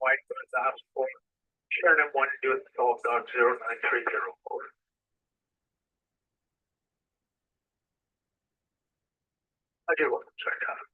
White for the hospital. Sharon M. 1 do it, Dog 09304. I do want to check out.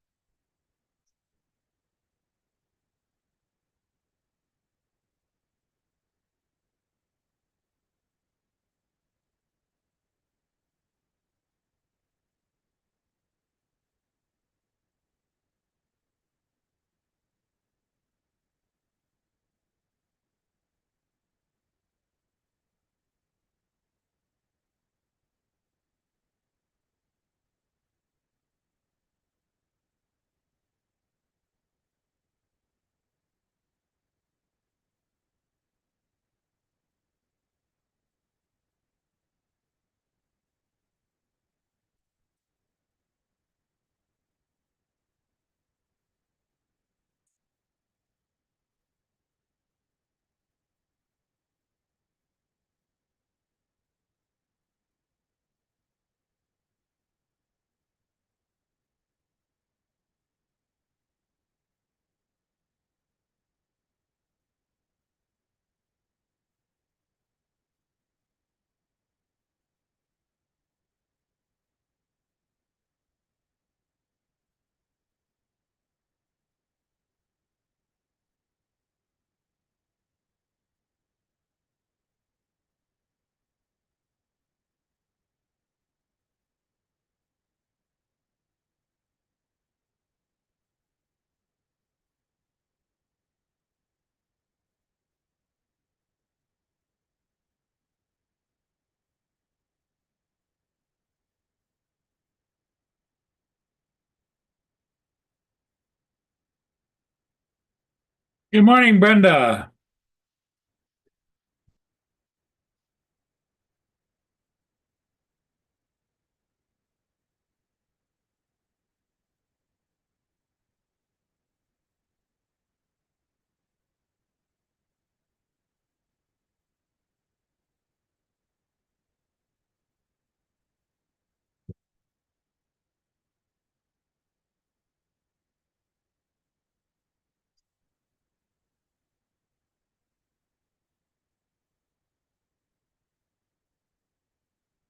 Good morning, Brenda.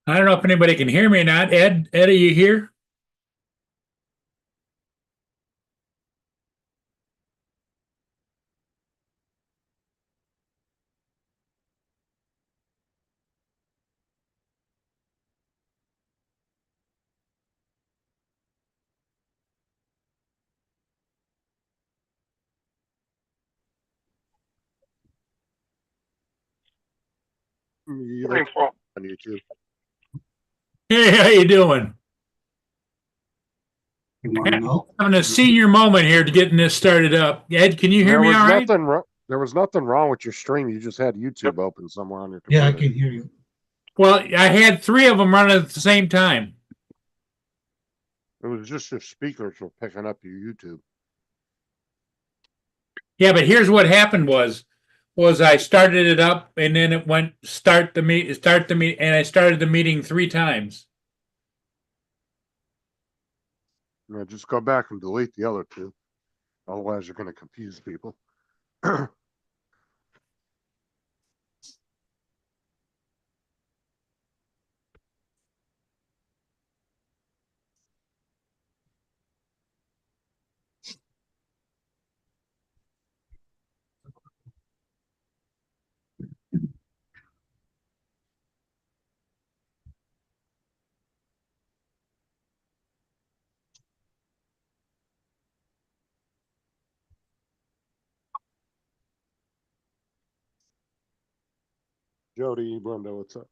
I don't know if anybody can hear me or not. Ed, are you here? You Morning, look Paul. on YouTube. Hey, how you doing? Good morning, all. Having a senior moment here to getting this started up. Ed, can you hear There me was all right? nothing wrong. There was nothing wrong with your stream. You just had YouTube open somewhere on your Yeah, computer. I can hear you. Well, I had three of them running at the same time. It was just your speakers were picking up your YouTube. Yeah, but here's what happened was I started it up and then it went start the meet, and I started the meeting three times. You know, just go back and delete the other two. Otherwise, you're going to confuse people. Jody, Brenda, what's up?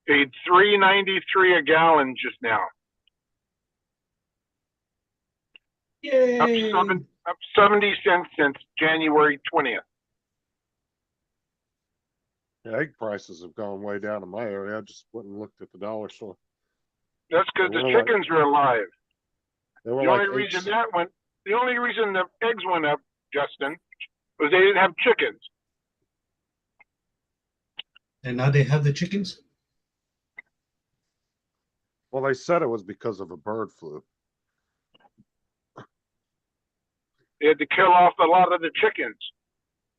Paid $3.93 a gallon just now. Yay! Up 70 cents since January 20th. The egg prices have gone way down in my area. I just went and looked at the dollar store. That's because They the were like- chickens are alive. They were The like only reason the only reason the eggs went up, Justin, was they didn't have chickens. And now they have the chickens? Well, they said it was because of a bird flu. They had to kill off a lot of the chickens.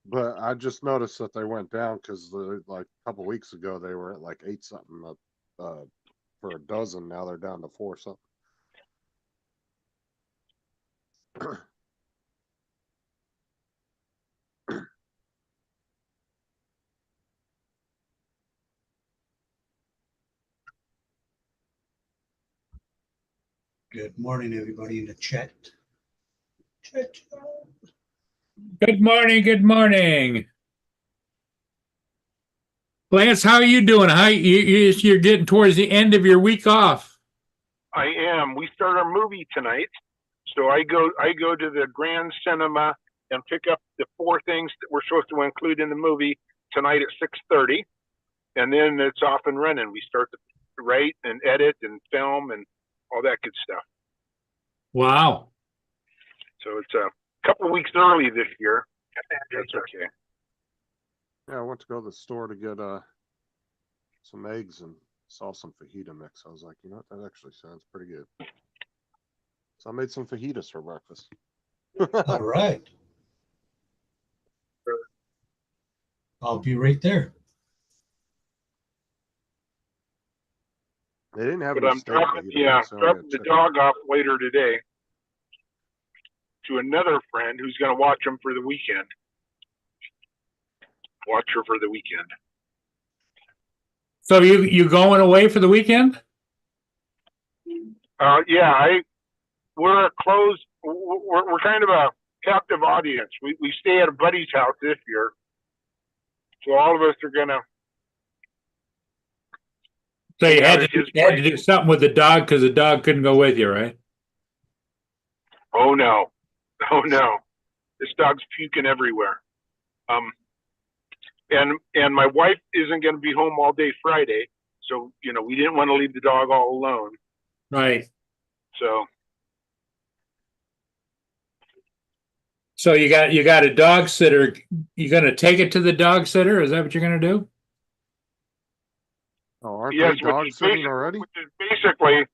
But I just noticed that they went down because like a couple weeks ago they were at like 8 something for a dozen. Now they're down to 4 something. Good morning, everybody in the chat. Chat. Good morning, good morning. Lance, how are you doing? You're getting towards the end of your week off. I am. We start our movie tonight, so I go to the Grand Cinema and pick up the 4 things that we're supposed to include in the movie tonight at 6:30, and then it's off and running. We start to write and edit and film and all that good stuff. Wow. So it's a couple weeks early this year. That's okay. Yeah, I went to go to the store to get some eggs and saw some fajita mix. I was like, you know what, that actually sounds pretty good. So I made some fajitas for breakfast. All right. I'll be right there. They didn't have But any I'm steak dropping, fajita yeah, mix, they only dropping had the chicken. dog off later today to another friend who's going to watch him for the weekend. Watch her for the weekend. So you going away for the weekend? Yeah, we're a closed. We're kind of a captive audience. We stay at a buddy's house this year, so all of us are gonna. So you Yeah, had it's to, his you had to place. do something with the dog because the dog couldn't go with you, right? Oh no, oh no, this dog's puking everywhere. And my wife isn't going to be home all day Friday, so we didn't want to leave the dog all alone. Right. So So you got a dog sitter. You gonna take it to the dog sitter? Is that what you're gonna do? Oh, aren't yes, they dog sitting already? which is basically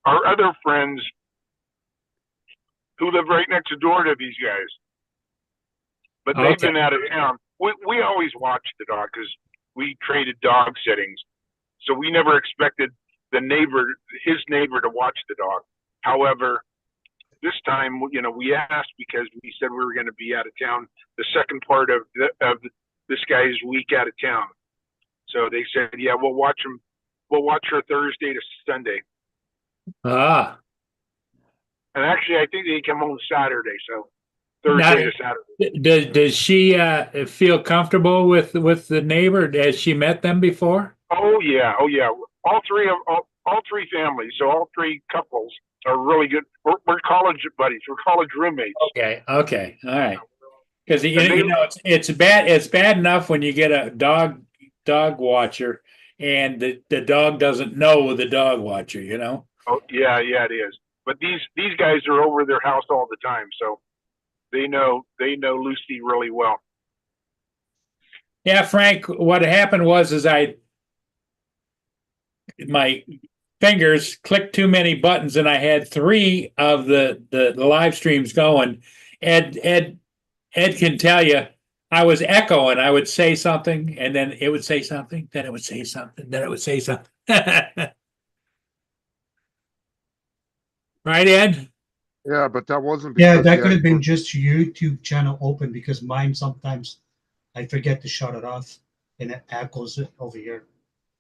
our other friends who live right next door to these guys, but they've Okay. been out of town. We always watch the dog because we traded dog sittings, so we never expected his neighbor to watch the dog. However, this time, we asked because we said we were going to be out of town the second part of this guy's week out of town. So they said, yeah, we'll watch him. We'll watch her Thursday to Sunday. Ah. And actually, I think they come home Saturday. So Thursday to Saturday. Does she feel comfortable with the neighbor? Has she met them before? Oh yeah. All three families. So all 3 couples are really good. We're college buddies. We're college roommates. Okay, all right. Because it's bad. It's bad enough when you get a dog watcher, and the dog doesn't know the dog watcher. Oh yeah, it is. But these guys are over their house all the time, so they know Lucy really well. Yeah, Frank. What happened was my fingers clicked too many buttons, and I had 3 of the live streams going. Ed can tell you, I was echoing. I would say something, and then it would say something, then it would say something, then it would say something. Right, Ed? Yeah, but that wasn't Yeah, because that you could had have been just YouTube channel open because mine sometimes I forget to shut it off and it echoes it over here.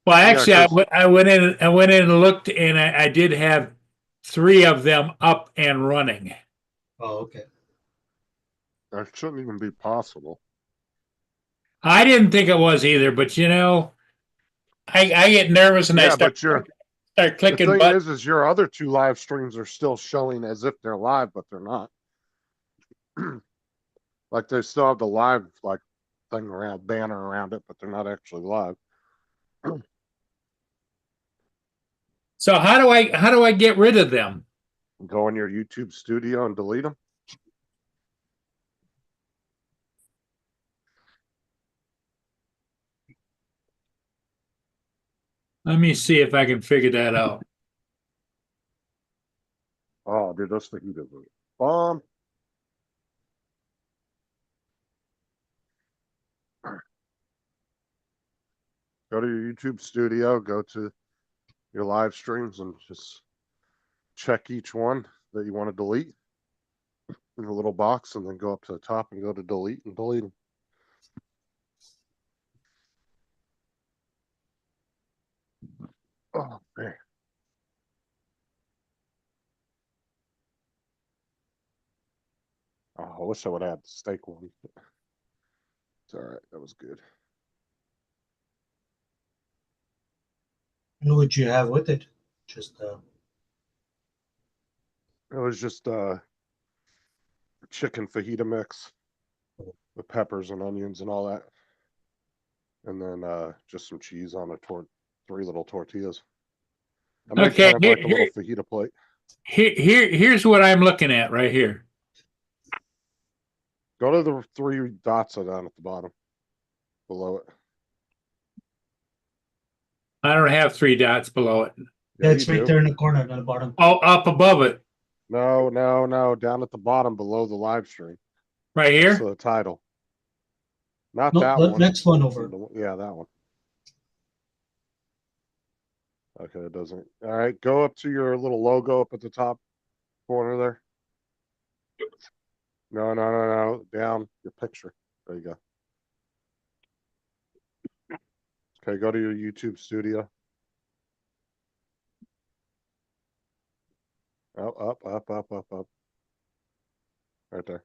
Well, actually, Yeah, 'cause- I went in and looked, and I did have 3 of them up and running. Oh, okay. that shouldn't even be possible. I didn't think it was either, but I get nervous and I Yeah, start but your start the clicking thing buttons. is your other 2 live streams are still showing as if they're live, but they're not. Like they still have the live thing around banner around it, but they're not actually live. So how do I get rid of them? Go in your YouTube studio and delete them. Let me see if I can figure that out. Oh, dude, those fajitas are bomb. Go to your YouTube studio, go to your live streams and just check each one that you want to delete in the little box and then go up to the top and go to delete and delete them. Oh, man. Oh, I wish I would have had the steak one. It's all right. That was good. And what would you have with it? Just It was just chicken fajita mix with peppers and onions and all that. And then just some cheese on a 3 little tortillas. I made Okay, kind of like a little fajita plate. Here's what I'm looking at right here. Go to the 3 dots down at the bottom below it. I don't have 3 dots below it. yeah, it's you right do. there in the corner at the bottom. Oh, up above it, No, down at the bottom below the live stream. right Next here. to the title. Not No, that the one. next one over. Yeah, that one. Okay, it doesn't. All right, go up to your little logo up at the top corner there. No. Down your picture. There you go. Okay, go to your YouTube studio. Oh, up. Right there.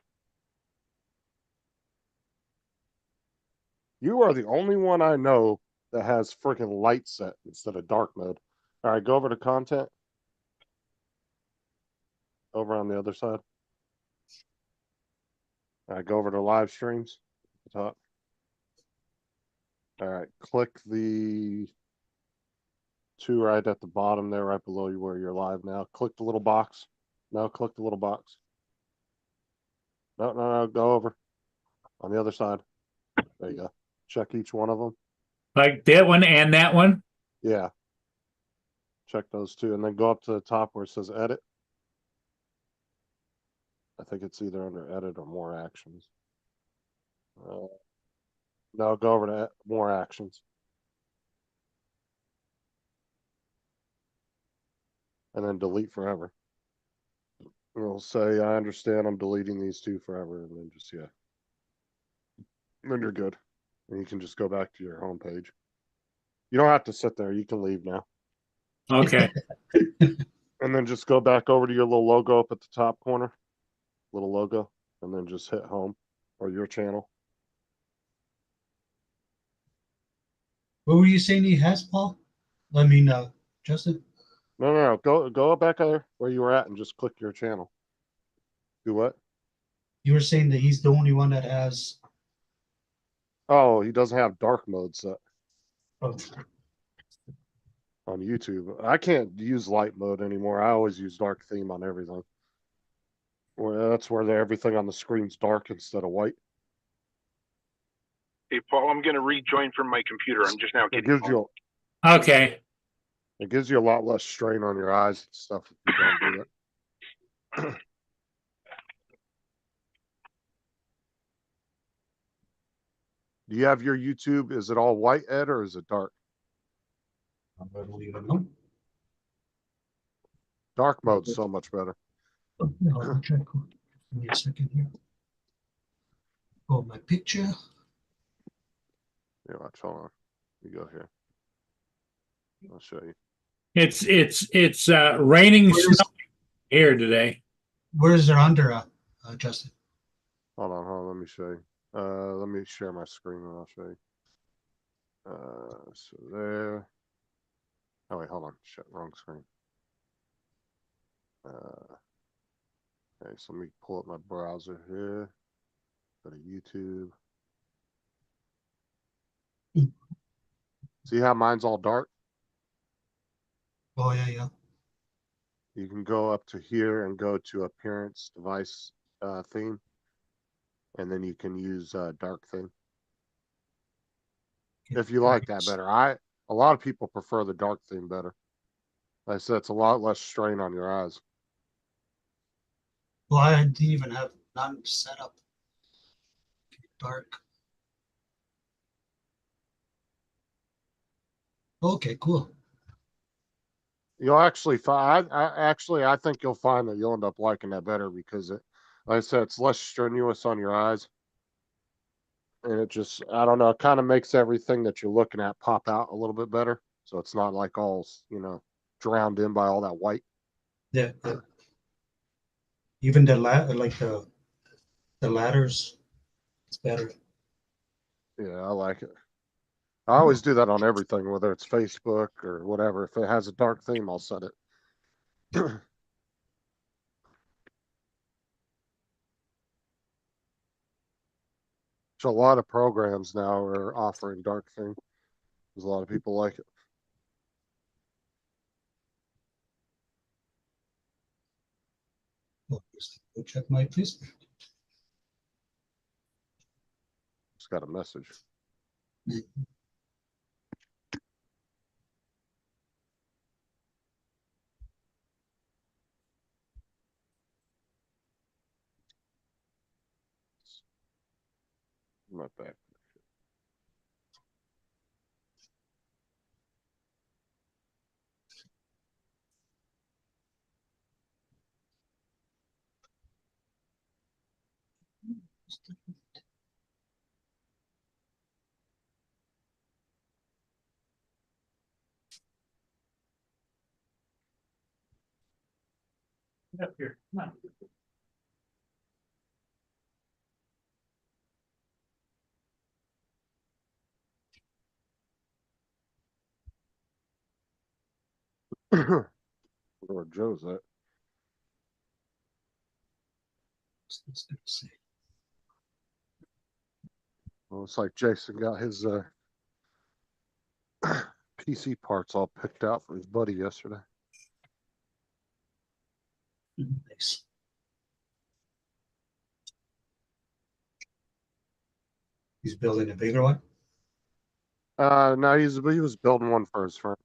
You are the only one I know that has freaking light set instead of dark mode. All right, go over to content. Over on the other side. All right, go over to live streams at the top. All right, click the 2 right at the bottom there, right below you where you're live now. Click the little box. No, click the little box. No, go over on the other side. There you go. Check each one of them. Like that one and that one. Yeah. Check those 2 and then go up to the top where it says edit. I think it's either under edit or more actions. No, go over to more actions. And then delete forever. It'll say, I understand I'm deleting these 2 forever. And then just, yeah. And then you're good. And you can just go back to your home page. You don't have to sit there. You can leave now. Okay. And then just go back over to your little logo up at the top corner. Little logo. And then just hit home or your channel. What were you saying he has, Paul? I mean, Justin? No. Go back there where you were at and just click your channel. Do what? You were saying that he's the only one that has. Oh, he doesn't have dark mode set Oh, on YouTube. I can't use light mode anymore. I always use dark theme on everything. Well, that's where everything on the screen's dark instead of white. Hey, Paul, I'm going to rejoin from my computer. I'm just now It getting gives home. you Okay. it gives you a lot less strain on your eyes and stuff if you don't do it. Do you have your YouTube? Is it all white, Ed, or is it dark? I don't even know. Dark mode's so much better. Oh, no, I'll check. Give me a second here. Oh, my picture. Yeah, watch, hold on. You go here. I'll show you. It's raining Where is- snow here today. Where is there under, Justin? Hold on, let me show you. Let me share my screen and I'll show you. So there. Oh wait, hold on. Shit, wrong screen. Okay, so let me pull up my browser here. Go to YouTube. See how mine's all dark? Oh, yeah. You can go up to here and go to appearance device theme. And then you can use dark theme. If you like that better. A lot of people prefer the dark theme better. Like I said, it's a lot less strain on your eyes. Well, I didn't even have none set up. Dark. Okay, cool. You'll actually find, I think you'll find that you'll end up liking that better because like I said, it's less strenuous on your eyes. And it just, I don't know, it kind of makes everything that you're looking at pop out a little bit better. So it's not like all, drowned in by all that white. Yeah, yeah. Even like the ladders, it's better. Yeah, I like it. I always do that on everything, whether it's Facebook or whatever. If it has a dark theme, I'll set it. So a lot of programs now are offering dark theme because a lot of people like it. Oh, go check my please. Just got a message. My back. Up here. Come on. Where Joe's at. Let's see. Well, it's like Jason got his PC parts all picked out for his buddy yesterday. Nice. He's building a bigger one. No, he was building one for his friend.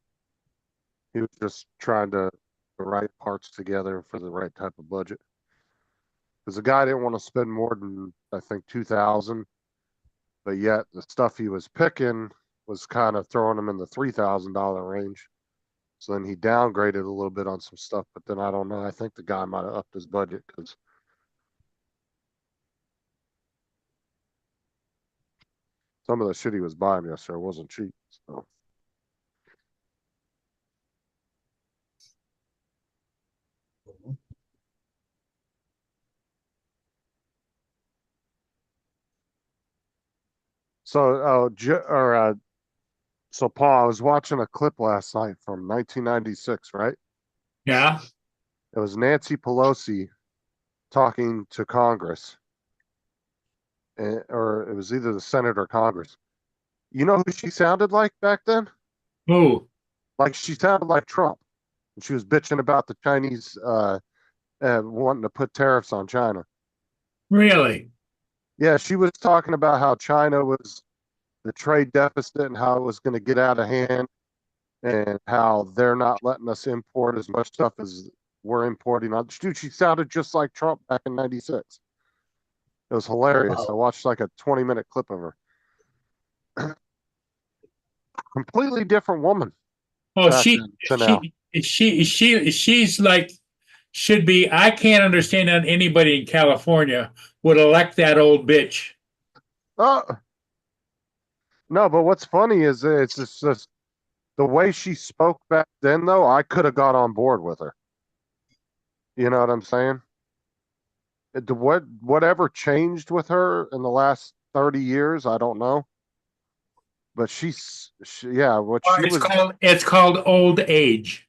He was just trying to put the right parts together for the right type of budget. Because the guy didn't want to spend more than I think 2,000, but yet the stuff he was picking was kind of throwing him in the $3,000 range. So then he downgraded a little bit on some stuff, but then I don't know. I think the guy might have upped his budget because some of the shit he was buying yesterday wasn't cheap. So so Paul, I was watching a clip last night from 1996, right? Yeah. It was Nancy Pelosi talking to Congress, or it was either the Senate or Congress. You know who she sounded like back then? Who? Like she sounded like Trump. And she was bitching about the Chinese wanting to put tariffs on China. Really? Yeah, she was talking about how China was the trade deficit and how it was going to get out of hand and how they're not letting us import as much stuff as we're importing. Dude, she sounded just like Trump back in 96. It was hilarious. Wow. I watched like a 20-minute clip of her. Completely different woman. Oh, back then to now. she's like, should be, I can't understand that anybody in California would elect that old bitch. Oh, no, but what's funny is it's just the way she spoke back then, though, I could have got on board with her. You know what I'm saying? Whatever changed with her in the last 30 years, I don't know. But yeah, what she was. It's called old age.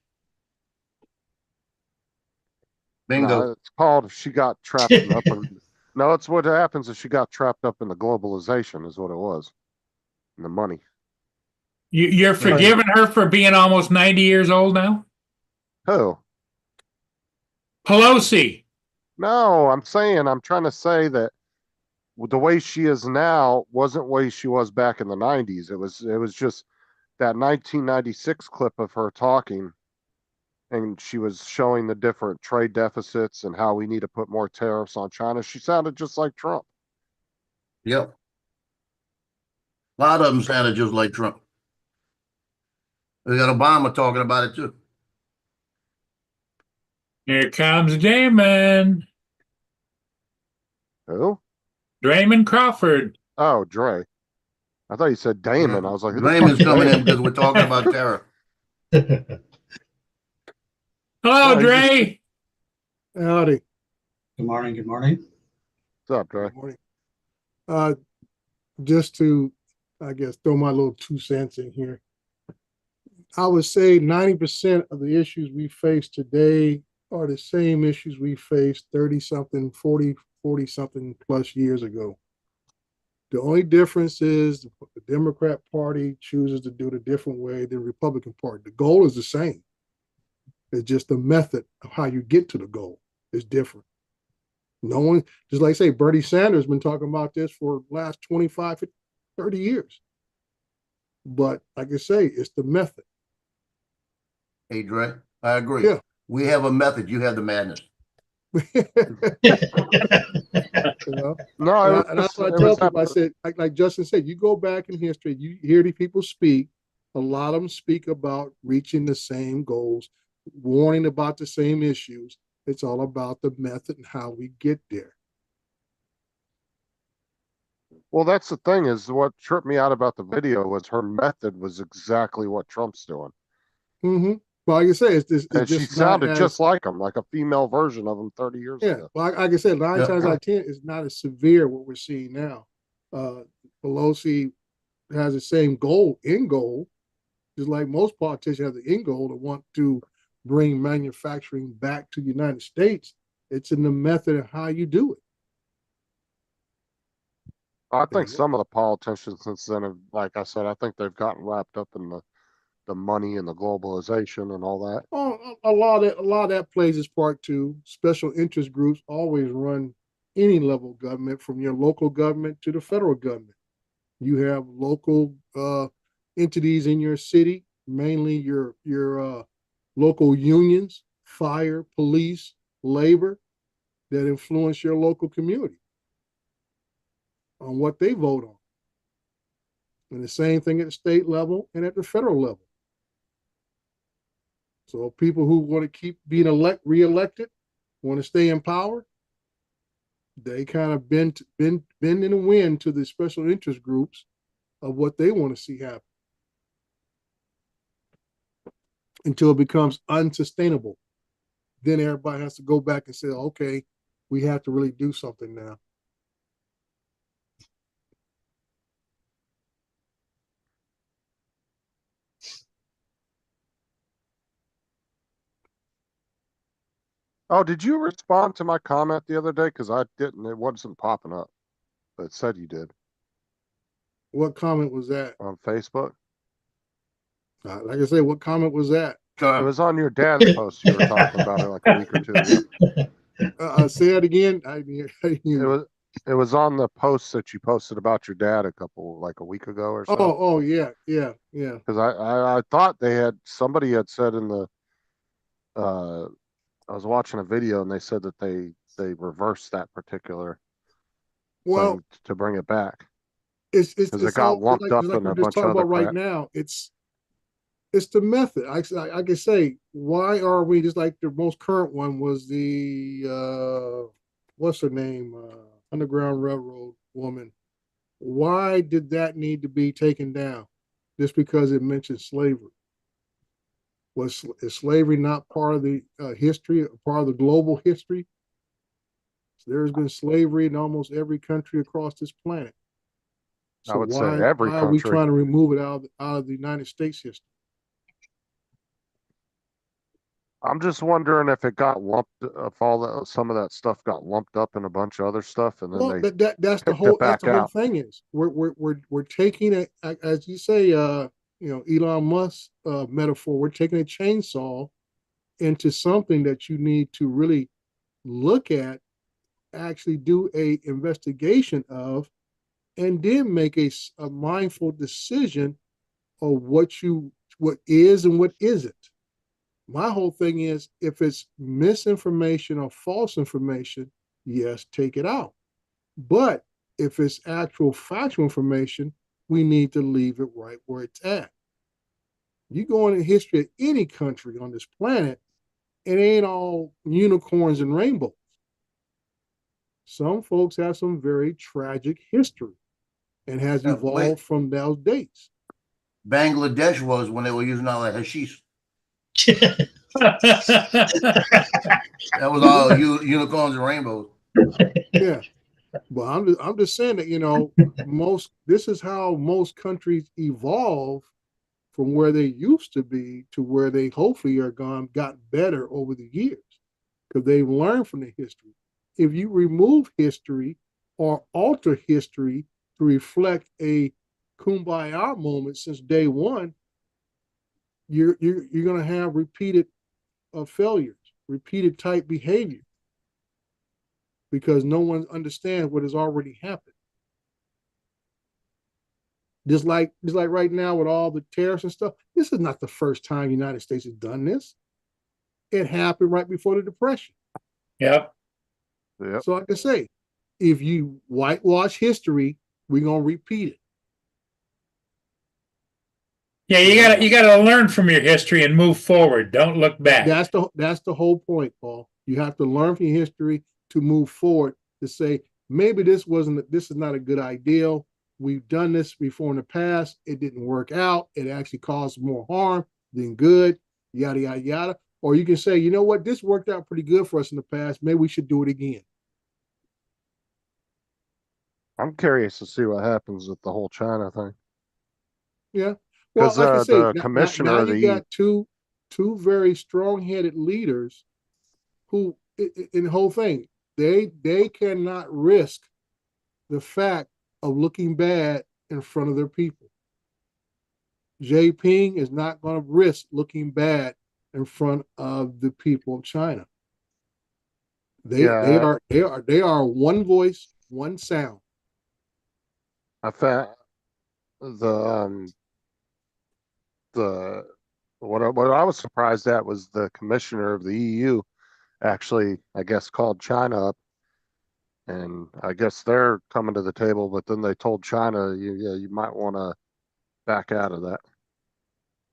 Bingo. No, it's called she got trapped up in. No, it's what happens is she got trapped up in the globalization, is what it was, and the money. You're forgiving her for being almost 90 years old now? Who? Pelosi. No, I'm trying to say that the way she is now wasn't the way she was back in the 90s. It was just that 1996 clip of her talking, and she was showing the different trade deficits and how we need to put more tariffs on China. She sounded just like Trump. Yep. A lot of them sounded just like Trump. We got Obama talking about it too. Here comes Damon. Who? Draymond Crawford. Oh, Dre. I thought you said Damon. I was like, who the Raymond's fuck's coming in Damon? because we're talking about terror. Hello, No, Dre. Howdy. Good morning, good morning. What's up, Dre? Good morning. Just to, I guess, throw my little 2 cents in here. I would say 90% of the issues we face today are the same issues we faced 30 something, 40 something plus years ago. The only difference is the Democrat Party chooses to do it a different way than the Republican Party. The goal is the same. It's just the method of how you get to the goal is different. No one, just like I say, Bernie Sanders been talking about this for the last 25, 30 years. But like I say, it's the method. Hey, Dre, I agree. Yeah. We have a method. You have the madness. You know? No, And that's what I tell people. I said, like Justin said, you go back in history, you hear these people speak. A lot of them speak about reaching the same goals, warning about the same issues. It's all about the method and how we get there. well, that's the thing is what tripped me out about the video was her method was exactly what Trump's doing. Mm-hmm. Well, like I say, it's And she just sounded not just as, like him, like a female version of him 30 years yeah. ago. Well, like I said, 9 Yeah. times out of 10, it's not as severe what we're seeing now. Pelosi has the same end goal, just like most politicians have the end goal to want to bring manufacturing back to the United States. It's in the method of how you do it. I think some of the politicians since then have, like I said, I think they've gotten wrapped up in the money and the globalization and all that. Oh, a lot of that plays its part too. Special interest groups always run any level of government, from your local government to the federal government. You have local entities in your city, mainly your local unions, fire, police, labor, that influence your local community on what they vote on. And the same thing at the state level and at the federal level. So people who want to keep being reelected, want to stay in power, they kind of bend in the wind to the special interest groups of what they want to see happen until it becomes unsustainable. Then everybody has to go back and say, okay, we have to really do something now. Oh, did you respond to my comment the other day? Because I didn't. It wasn't popping up. But it said you did What comment was that? on Facebook. Like I said, what comment was that? It was on your dad's post. You were talking about it like a week or two ago. Say that again. I didn't hear. It was on the post that you posted about your dad like a week ago or so. Oh yeah. Because I thought somebody had said in the I was watching a video and they said that they reversed that particular thing to bring it back. It's it got all, lumped up like in a we're bunch just talking of other about right crap. now. It's the method. I can say, why are we, just like the most current one was the what's her name, Underground Railroad woman. Why did that need to be taken down? Just because it mentioned slavery. Is slavery not part of the history, part of the global history? So there's been slavery in almost every country across this planet. So I would say every why are we country. trying to remove it out of the United States history? I'm just wondering if it got lumped, if some of that stuff got lumped up in a bunch of other stuff, and then Well, they that's the picked whole it back out. thing is we're taking it, as you say, Elon Musk metaphor. We're taking a chainsaw into something that you need to really look at, actually do a investigation of, and then make a mindful decision of what is and what isn't. My whole thing is, if it's misinformation or false information, yes, take it out. But if it's actual factual information, we need to leave it right where it's at. You go into history of any country on this planet, it ain't all unicorns and rainbows. Some folks have some very tragic history and has Wait, evolved from those dates. Bangladesh was when they were using all that hashish. That was all unicorns and rainbows. Yeah. But I'm just saying that, this is how most countries evolve from where they used to be to where they hopefully are gotten better over the years because they've learned from the history. If you remove history or alter history to reflect a kumbaya moment since day one, you're going to have repeated failures, repeated type behavior, because no one understands what has already happened. Just like right now with all the tariffs and stuff, this is not the first time the United States has done this. It happened right before the Depression. Yep. Yep. So like I say, if you whitewash history, we're gonna repeat it. Yeah, you gotta learn from your history and move forward. Don't look back. That's the whole point, Paul. You have to learn from your history to move forward, to say maybe this is not a good idea. We've done this before in the past. It didn't work out. It actually caused more harm than good, yada, yada, yada. Or you can say, you know what, this worked out pretty good for us in the past. Maybe we should do it again. I'm curious to see what happens with the whole China thing. Yeah. Well, like I say, the commissioner now of you the got two very strong-headed leaders who, in the whole thing, they cannot risk the fact of looking bad in front of their people. Xi Jinping is not going to risk looking bad in front of the people of China. They are one voice, one sound. I found what I was surprised at was the commissioner of the EU actually, I guess, called China up, and I guess they're coming to the table, but then they told China, you might want to back out of that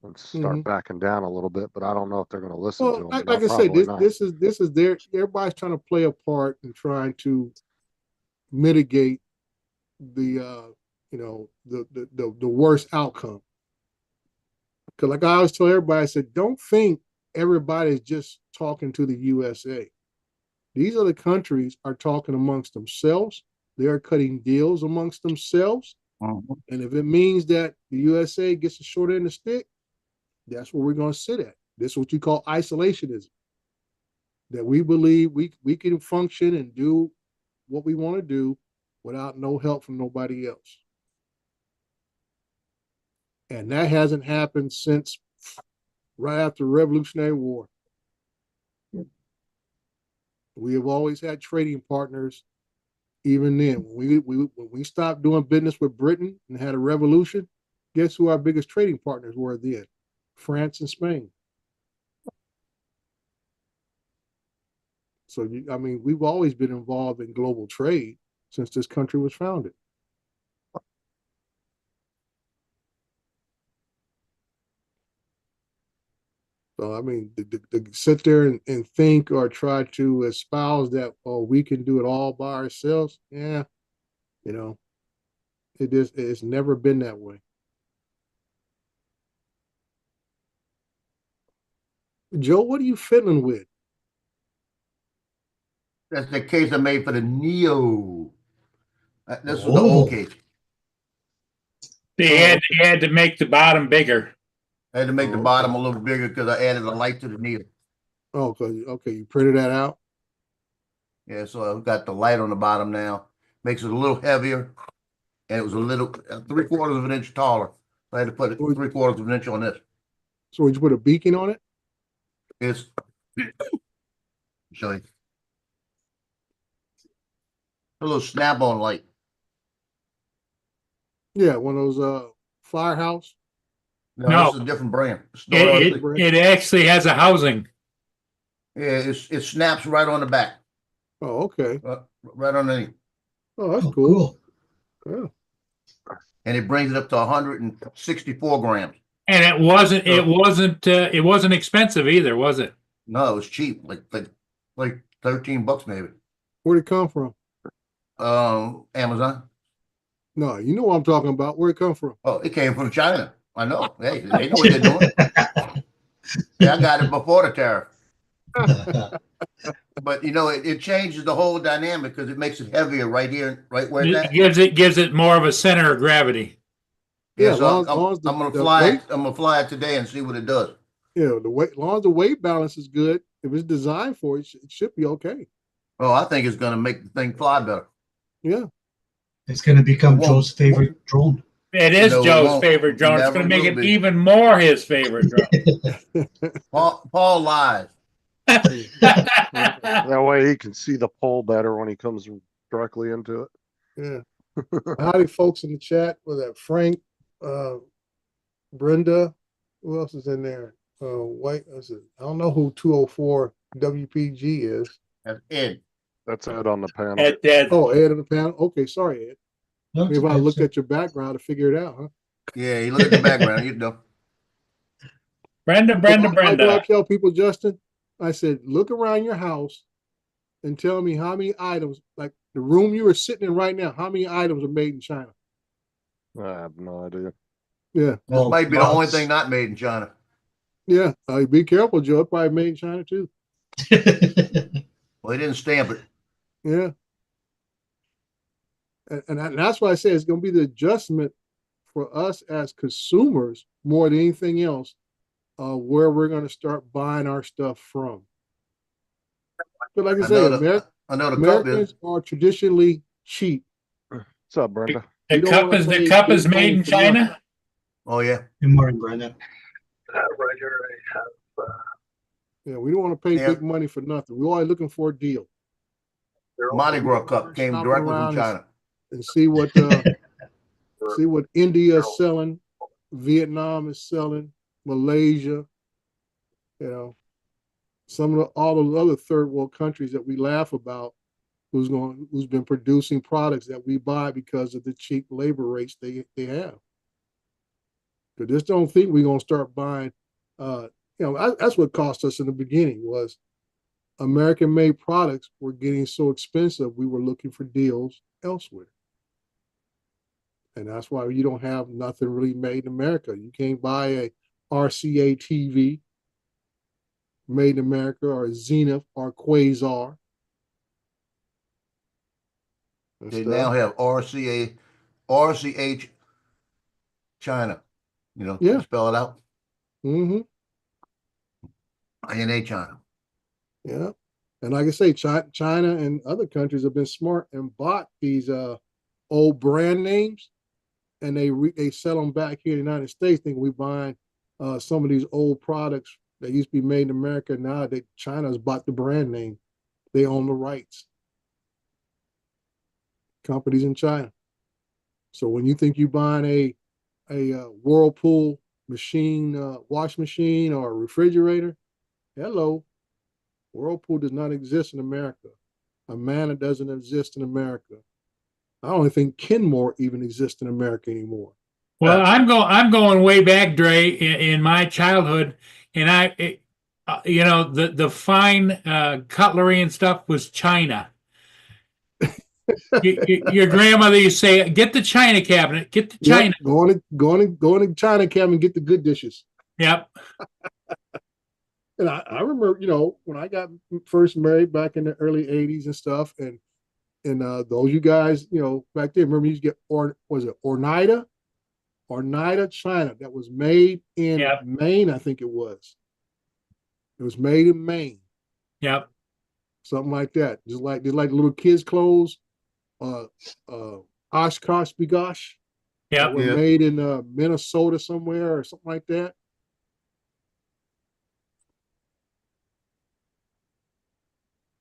and start backing down a little bit, but I don't know if they're going to listen to them. Like I said, this is their, everybody's trying to play a part and trying to mitigate the the worst outcome. Because like I always tell everybody, I said, don't think everybody's just talking to the USA. These other countries are talking amongst themselves. They are cutting deals amongst themselves. And if it means that the USA gets a short end of the stick, that's where we're going to sit at. This is what you call isolationism. That we believe we can function and do what we want to do without no help from nobody else. And that hasn't happened since right after the Revolutionary War. We have always had trading partners. Even then, when we stopped doing business with Britain and had a revolution, guess who our biggest trading partners were then? France and Spain. So, we've always been involved in global trade since this country was founded. So, to sit there and think or try to espouse that, oh, we can do it all by ourselves. Yeah. It's never been that way. Joe, what are you fiddling with? That's the case I made for the Neo. This was the old case. They had to make the bottom bigger. I had to make the bottom a little bigger because I added a light to the Neo. Oh, okay. You printed that out? Yeah, so I've got the light on the bottom now. Makes it a little heavier. And it was a little 3/4 of an inch taller. I had to put 3/4 of an inch on this. So would you put a beacon on it? It's show you. A little snap-on light. Yeah, one of those Firehouse. No, this is a different brand. It actually has a housing. Yeah, it snaps right on the back. Oh, okay. Right underneath. Oh, that's cool. Yeah. And it brings it up to 164 grams. And it wasn't expensive either, was it? No, it was cheap, like $13 maybe. Where'd it come from? Amazon. No, you know what I'm talking about. Where'd it come from? Oh, it came from China. I know. Hey, they know what they're doing. Yeah, I got it before the tariff. But you know, it changes the whole dynamic because it makes it heavier right here, right where it's It at. gives it more of a center of gravity. Yeah, Yeah, as so long as I'm gonna the fly weight, it. I'm gonna fly it today and see what it does. yeah, the weight, as long as the weight balance is good, if it's designed for it, it should be okay. Oh, I think it's gonna make the thing fly better. Yeah. It's going to become It won't. Joe's favorite drone. It is No, it Joe's won't. favorite drone. It's Never going to make will it be. even more his favorite drone. Paul lies. That way he can see the pole better when he comes directly into it. Yeah. Howdy, folks in the chat. Was that Frank, Brenda? Who else is in there? White. I don't know who 204 WPG is. That's Ed. That's it on the panel. Ed. Oh, Ed on the panel. Okay, sorry, Ed. No, Maybe I it's looked okay. at your background to figure it out, huh? Yeah, you look at the background, you know. Brenda. Like what I tell people, Justin, I said, look around your house and tell me how many items, like the room you are sitting in right now, how many items are made in China? I have no idea. Yeah, This might be the only lots. thing not made in China. yeah. Be careful, Joe. It's probably made in China too. Well, they didn't stamp it. Yeah. And that's why I say it's going to be the adjustment for us as consumers more than anything else, where we're going to start buying our stuff from. But like I say, I know the cup Americans is. are traditionally cheap. What's up, Brenda? The You don't cup wanna is pay made big money in for China. nothing. Oh yeah. Good morning, Brandon. Yeah, we don't want to pay Yeah. big money for nothing. We're always looking for a deal Mardi Gras cup came Shopping directly around from China. and see what India is selling, Vietnam is selling, Malaysia, you know, all the other third world countries that we laugh about, who's been producing products that we buy because of the cheap labor rates they have. But just don't think we're gonna start buying. That's what cost us in the beginning was American-made products were getting so expensive. We were looking for deals elsewhere, and that's why you don't have nothing really made in America. You can't buy a RCA TV made in America or Zenith or Quasar. They now have RCH China. You know, Yeah. spell it out. Mm-hmm. INA China. Yeah. And like I say, China and other countries have been smart and bought these old brand names, and they sell them back here in the United States. Think we buying some of these old products that used to be made in America. Now that China's bought the brand name, they own the rights. Companies in China. So when you think you're buying a Whirlpool machine, wash machine, or a refrigerator, hello. Whirlpool does not exist in America. Amana doesn't exist in America. I don't think Kenmore even exists in America anymore. Well, I'm going way back, Dre, in my childhood, and the fine cutlery and stuff was China. Your grandmother used to say, "Get the China cabinet, get the China." Yep, go in China cabinet and get the good dishes. Yep. And I remember, when I got first married back in the early '80s and stuff, and those you guys, back then, remember you used to get Oneida China that was made in Maine, I think it was. It was made in Maine. Yep. Something like that. Just like little kids' clothes, Oshkosh Bigosh. Yep. Were made in Minnesota somewhere or something like that.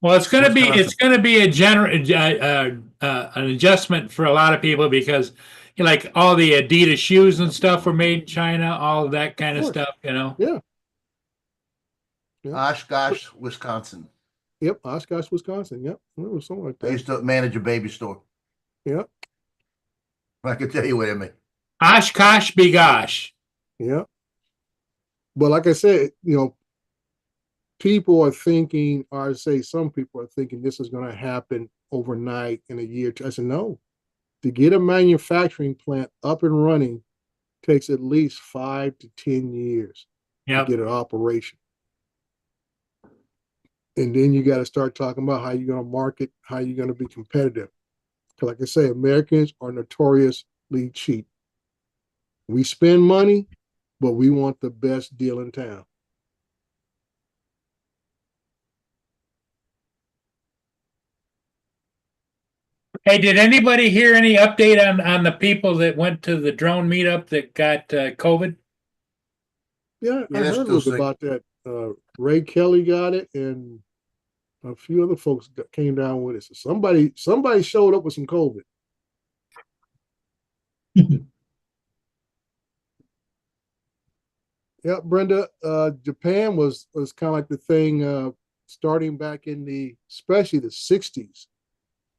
Well, it's going to be an adjustment for a lot of people because, like all the Adidas shoes and stuff were made in China, all of that kind of stuff, Yeah. Oshkosh, Wisconsin. Yep, Oshkosh, Wisconsin. Yep, it was something like that. I used to manage a baby store. Yep. I can tell you what I mean. Oshkosh Bigosh. Yep. But like I said, people are thinking, or I say some people are thinking this is going to happen overnight in a year. I said, no. To get a manufacturing plant up and running takes at least 5 to 10 years to Yep. get an operation. And then you got to start talking about how you're going to market, how you're going to be competitive. Because like I say, Americans are notoriously cheap. We spend money, but we want the best deal in town. Hey, did anybody hear any update on the people that went to the drone meetup that got COVID? Yeah, Yeah, I they're heard a still little bit sick. about that. Ray Kelly got it, and a few other folks came down with it. So somebody showed up with some COVID. Yeah, Brenda. Japan was kind of like the thing starting back in especially the '60s,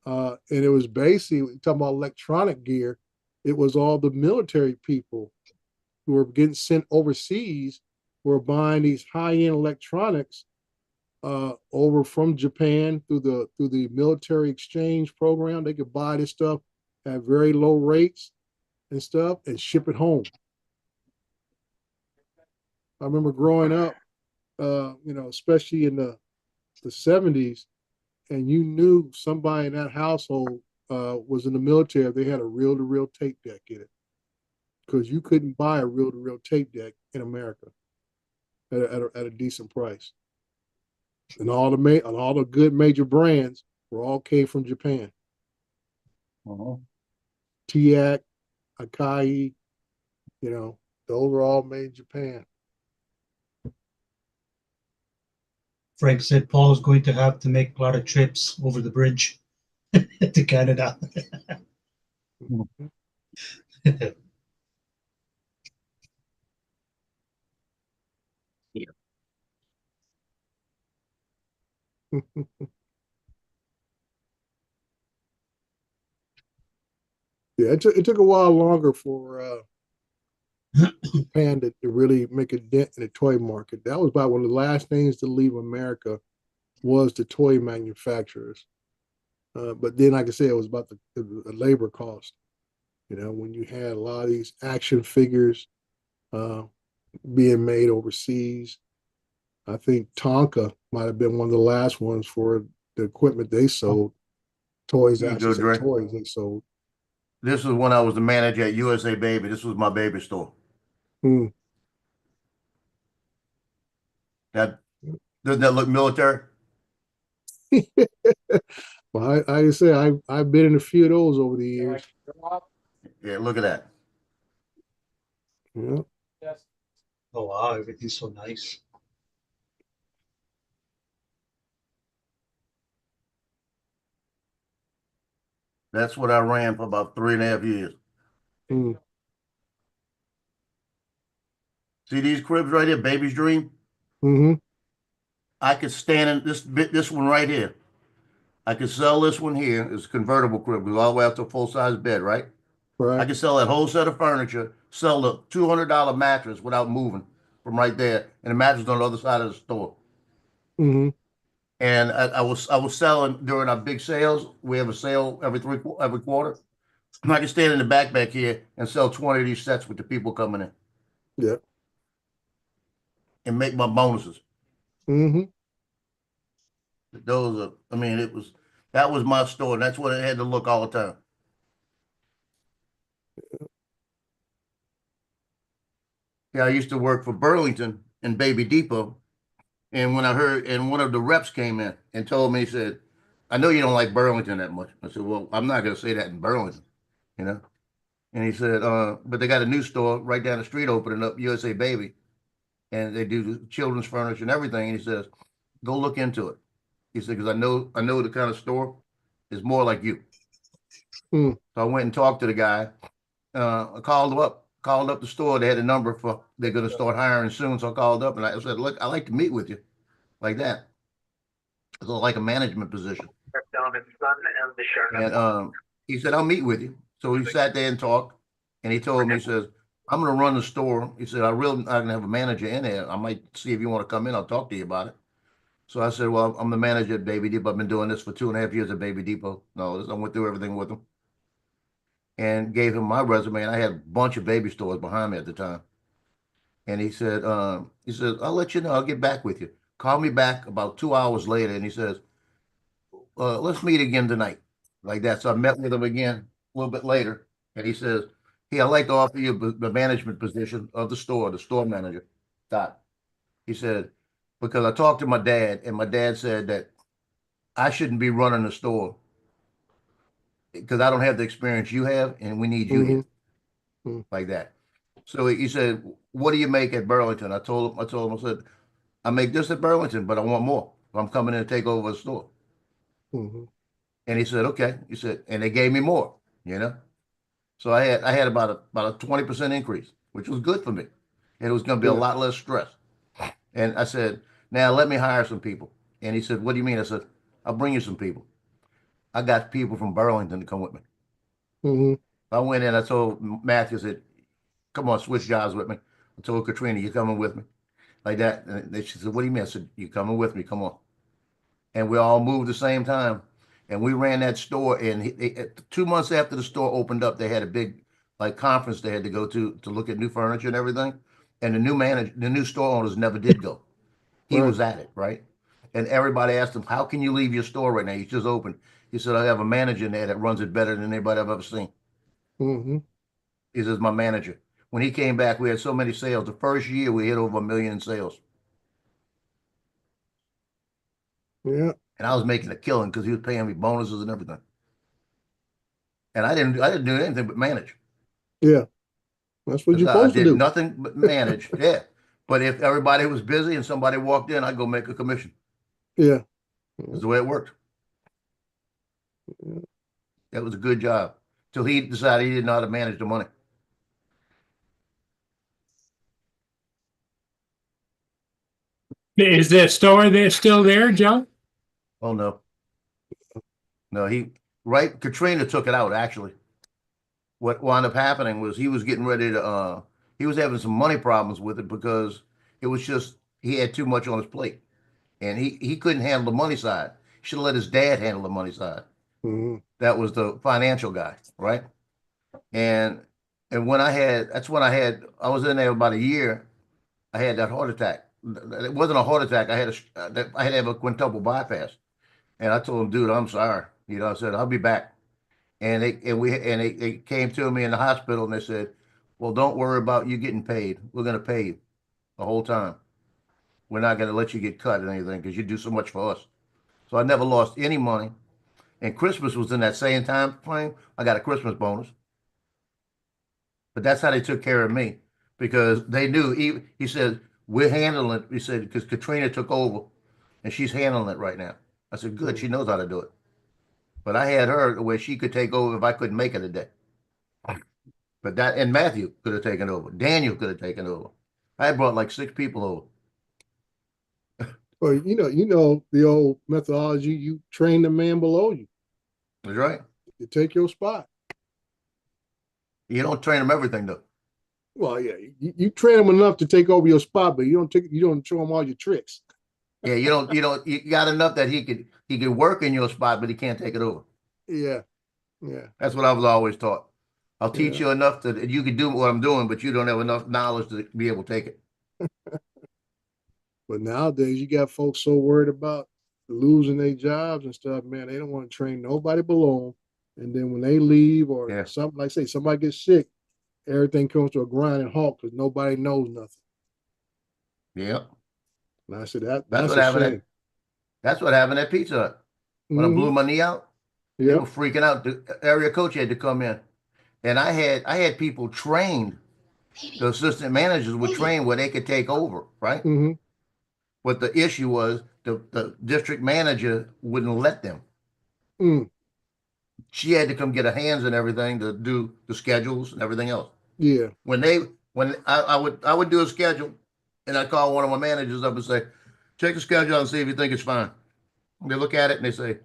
and it was basically talking about electronic gear. It was all the military people who were getting sent overseas were buying these high-end electronics over from Japan through the military exchange program. They could buy this stuff at very low rates and stuff and ship it home. I remember growing up, especially in the '70s, and you knew somebody in that household was in the military. They had a reel-to-reel tape deck in it because you couldn't buy a reel-to-reel tape deck in America at a decent price. And all the good major brands were all came from Japan. Uh-huh. TIAC, Akai, those were all made in Japan. Frank said Paul is going to have to make a lot of trips over the bridge to Canada. Yeah, it took a while longer for Japan to really make a dent in the toy market. That was about one of the last things to leave America was the toy manufacturers. But then, like I said, it was about the labor cost. When you had a lot of these action figures being made overseas, I think Tonka might have been one of the last ones for the equipment they sold. Toys, You I go, should say, Dre. toys they sold. This was when I was the manager at USA Baby. This was my baby store. Hmm. That doesn't that look military? Well, I say I've been in a few of those over the years. Yeah, look at that. Yeah. Oh wow, everything's so nice. That's what I ran for about 3.5 years. Hmm. See these cribs right here, Baby's Dream? Mm-hmm. I could stand in this one right here. I could sell this one here. It's a convertible crib. Goes all the way up to a full-size bed, right? I Right. could sell that whole set of furniture, sell the $200 mattress without moving from right there, and the mattress on the other side of the store. Mm-hmm. And I was selling during our big sales. We have a sale every quarter. I can stand in the back here and sell 20 of these sets with the people coming in Yeah. and make my bonuses. Mm-hmm. Those are, I mean, that was my store, and that's what it had to look all the time. Yeah, I used to work for Burlington and Baby Depot, and when I heard, and one of the reps came in and told me, he said, "I know you don't like Burlington that much." I said, "Well, I'm not going to say that in Burlington, you know." And he said, "But they got a new store right down the street opening up, USA Baby, and they do children's furniture and everything." And he says, "Go look into it." He said, "Because I know the kind of store is more like you." Hmm. So I went and talked to the guy. I called up the store. They had a number for they're going to start hiring soon. So I called up and I said, "Look, I'd like to meet with you, like that. It's like a management position." And he said, "I'll meet with you." So we sat there and talked. And he told me, he says, I'm gonna run the store. He said, I really not gonna have a manager in there. I might see if you want to come in. I'll talk to you about it. So I said, well, I'm the manager at Baby Depot. I've been doing this for 2.5 years at Baby Depot. No, I went through everything with him and gave him my resume. And I had a bunch of baby stores behind me at the time. And he said, I'll let you know. I'll get back with you. Call me back about 2 hours later. And he says, let's meet again tonight. Like that. So I met with him again a little bit later. And he says, hey, I'd like to offer you the management position of the store manager. Dot. He said, because I talked to my dad, and my dad said that I shouldn't be running the store because I don't have the experience you have, and we need you here Mhm. like that. So he said, "What do you make at Burlington?" I told him, I said, "I make this at Burlington, but I want more. I'm coming in to take over the store." Mhm. And he said, "Okay." He said, and they gave me more, you know. So I had about a 20% increase, which was good for me, and it was going to be a Yeah. lot less stress. And I said, "Now let me hire some people." And he said, "What do you mean?" I said, "I'll bring you some people. I got people from Burlington to come with me." Mhm. I went in, I told Matthew, I said, "Come on, switch jobs with me." I told Katrina, "You coming with me?" Like that. And she said, "What do you mean?" I said, "You coming with me? Come on." And we all moved the same time. And we ran that store. And 2 months after the store opened up, they had a big like conference they had to go to look at new furniture and everything. And the new store owners never did go. He Right. was at it, right? And everybody asked him, "How can you leave your store right now? You just opened." He said, "I have a manager in there that runs it better than anybody I've ever seen." Mhm. He says, "My manager." When he came back, we had so many sales. The first year, we hit over 1 million in sales. Yeah. And I was making a killing because he was paying me bonuses and everything. And I didn't do anything but manage. Yeah. That's what you're I supposed to did do. nothing but manage. Yeah. But if everybody was busy and somebody walked in, I'd go make a commission. Yeah. That's the way it worked. Yeah. That was a good job. Till he decided he didn't know how to manage the money. Is the store there still there, Joe? Oh no. No, Katrina took it out actually. What wound up happening was he was getting ready to he was having some money problems with it because it was just he had too much on his plate. And he couldn't handle the money side. Should have let his dad handle the money side. Mhm. That was the financial guy, right? And when I was in there about a year. I had that heart attack. It wasn't a heart attack. I had to have a quintuple bypass. And I told him, "Dude, I'm sorry." I said, "I'll be back." They came to me in the hospital and they said, "Well, don't worry about you getting paid. We're going to pay you the whole time. We're not going to let you get cut or anything because you do so much for us." So I never lost any money. And Christmas was in that same time frame. I got a Christmas bonus. But that's how they took care of me because they knew he said, "We're handling it." He said, "Because Katrina took over and she's handling it right now." I said, "Good. She knows how to do it." But I had her where she could take over if I couldn't make it a day. But and Matthew could have taken over. Daniel could have taken over. I brought like 6 people over. Well, the old methodology, you train the man below you That's right. to take your spot. You don't train them everything though. Well, yeah, you train him enough to take over your spot, but you don't show him all your tricks. Yeah, you got enough that he could work in your spot, but he can't take it over. Yeah, yeah, That's what I was always taught. I'll teach yeah. you enough that you can do what I'm doing, but you don't have enough knowledge to be able to take it. But nowadays, you got folks so worried about losing their jobs and stuff, man. They don't want to train nobody below them. And then when they leave or Yeah. something, like say somebody gets sick, everything comes to a grinding halt because nobody knows nothing. Yeah. And I said That's that's what a happened shame. that's what happened at Pizza Hut. When I blew Mm-hmm. my knee out, they were Yep. freaking out. The area coach had to come in. And I had people trained, the assistant managers were trained where they could take over, right? Mm-hmm. But the issue was the district manager wouldn't let them. Mm. She had to come get her hands and everything to do the schedules and everything else. Yeah. When I would do a schedule and I call one of my managers up and say, "Check the schedule out and see if you think it's fine." And they look at it and they say,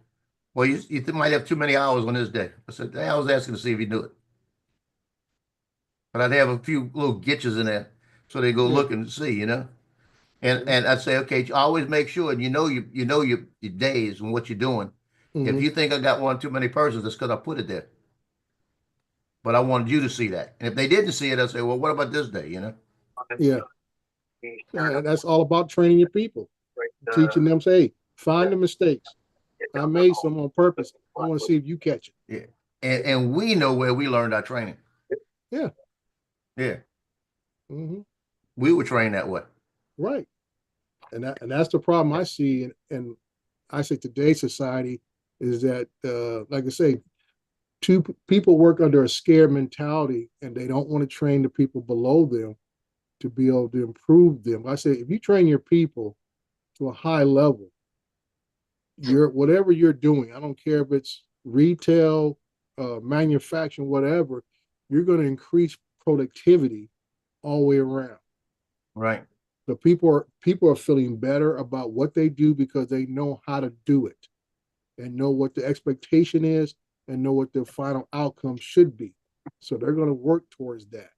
"Well, you, might have too many hours on this day." I said, "I was asking to see if you knew it." but I'd have a few little gitches in there, so they go Yeah. look and see, you know. And I'd say, okay, always make sure, and you know your days and what you're doing. If Mhm. you think I got one too many persons, it's because I put it there. But I wanted you to see that. And if they didn't see it, I'd say, well, what about this day? You know? Yeah. And that's all about training your people, teaching them, say, hey, find the mistakes. I made some on purpose. I want to see if you catch it. Yeah. And we know where we learned our training. Yeah. Yeah. Hmm. We were trained that way. Right. And that's the problem I see. And I say today's society is that, like I say, people work under a scared mentality and they don't want to train the people below them to be able to improve them. I say, if you train your people to a high level, whatever you're doing, I don't care if it's retail, manufacturing, whatever, you're going to increase productivity all the way around. Right. So people are feeling better about what they do because they know how to do it and know what the expectation is and know what the final outcome should be. So they're going to work towards that.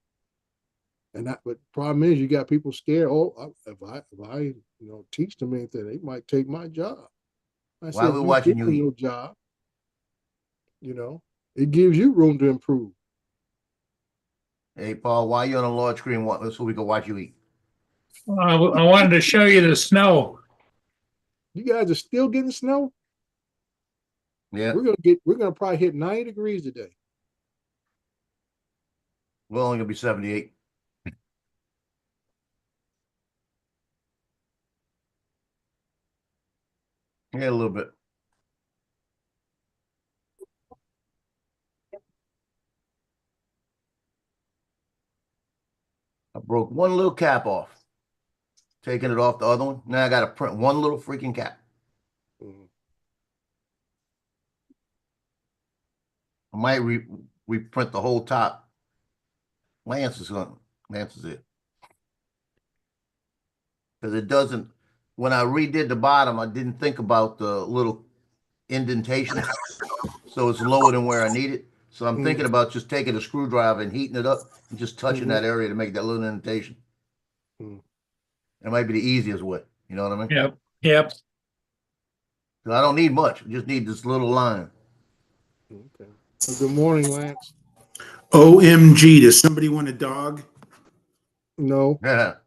But problem is, you got people scared. Oh, if I teach them anything, they might take my job. I Why said, we if you watching give you them eat? your job, it gives you room to improve. Hey, Paul, why you on a large screen so we can watch you eat? I wanted to show you the snow. You guys are still getting snow. Yeah. We're gonna probably hit 90 degrees today. We're only gonna be 78. Yeah, a little bit. I broke one little cap off, taking it off the other one. Now I got to print one little freaking cap. Mhm. I might reprint the whole top. Lance is it. Because it doesn't, when I redid the bottom, I didn't think about the little indentations. So it's lower than where I need it. So I'm thinking about just taking a screwdriver and heating it up and just touching that area to make that little indentation. Mhm. It might be the easiest way. You know what I mean? Yep. Yep. 'Cause I don't need much. I just need this little line. Okay. Well, good morning, Lance. OMG, does somebody want a dog? No. Yeah.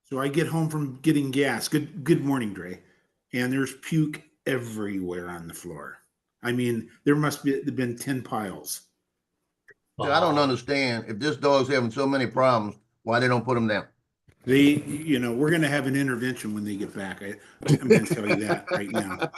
So I get home from getting gas. Good morning, Dre. And there's puke everywhere on the floor. I mean, there must be been 10 piles. See, I don't understand if this dog's having so many problems, why they don't put them down. We're going to have an intervention when they get back. I'm going to tell you that right now.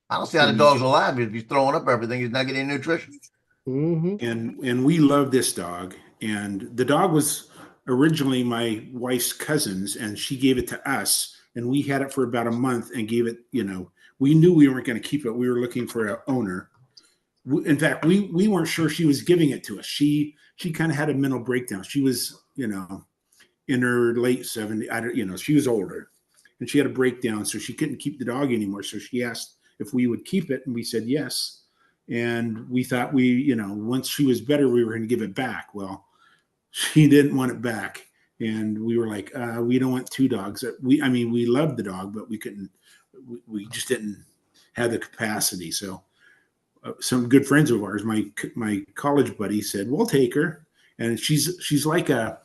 I don't see how the dog's alive if he's throwing up everything. He's not getting any nutrition. Mm-hmm. And we love this dog. And the dog was originally my wife's cousin's, and she gave it to us. And we had it for about a month and gave it, we knew we weren't going to keep it. We were looking for an owner. In fact, we weren't sure she was giving it to us. She kind of had a mental breakdown. She was, in her late 70s. She was older, and she had a breakdown, so she couldn't keep the dog anymore. So she asked if we would keep it, and we said yes. And we thought once she was better, we were going to give it back. Well, she didn't want it back, and we were like, we don't want two dogs. We loved the dog, but we couldn't. We just didn't have the capacity. So some good friends of ours, my college buddy, said we'll take her, and she's like a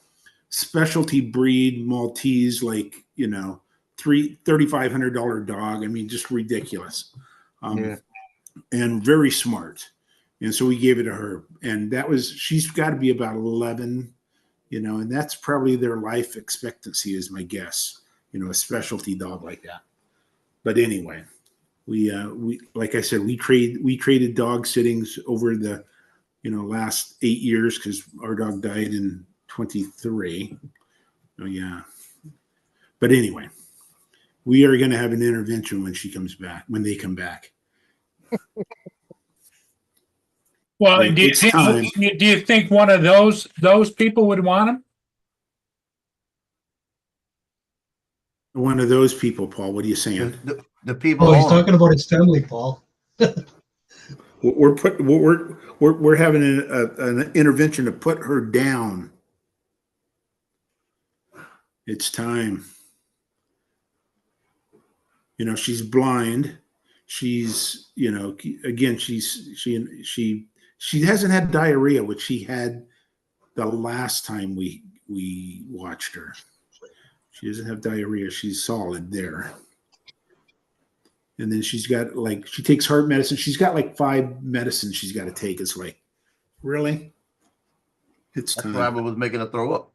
specialty breed Maltese, like $3,500 dog. I mean, just ridiculous, Yeah. and very smart. And so we gave it to her, and she's got to be about 11, and that's probably their life expectancy, is my guess. A specialty dog like that. But anyway, we like I said, we traded dog sittings over the last 8 years because our dog died in 23. Oh yeah. But anyway, we are going to have an intervention when they come back. Well, It's time. do you think one of those people would want him? One of those people, Paul. What are you saying? The people Oh, he's own 'em. talking about his family, Paul. We're having an intervention to put her down. It's time. You know, she's blind. She's, you know, again, she hasn't had diarrhea, which she had the last time we watched her. She doesn't have diarrhea. She's solid there. And then she's got like, she takes heart medicine. She's got like 5 medicines she's got to take. It's like, really? It's That's time. probably was making her throw up.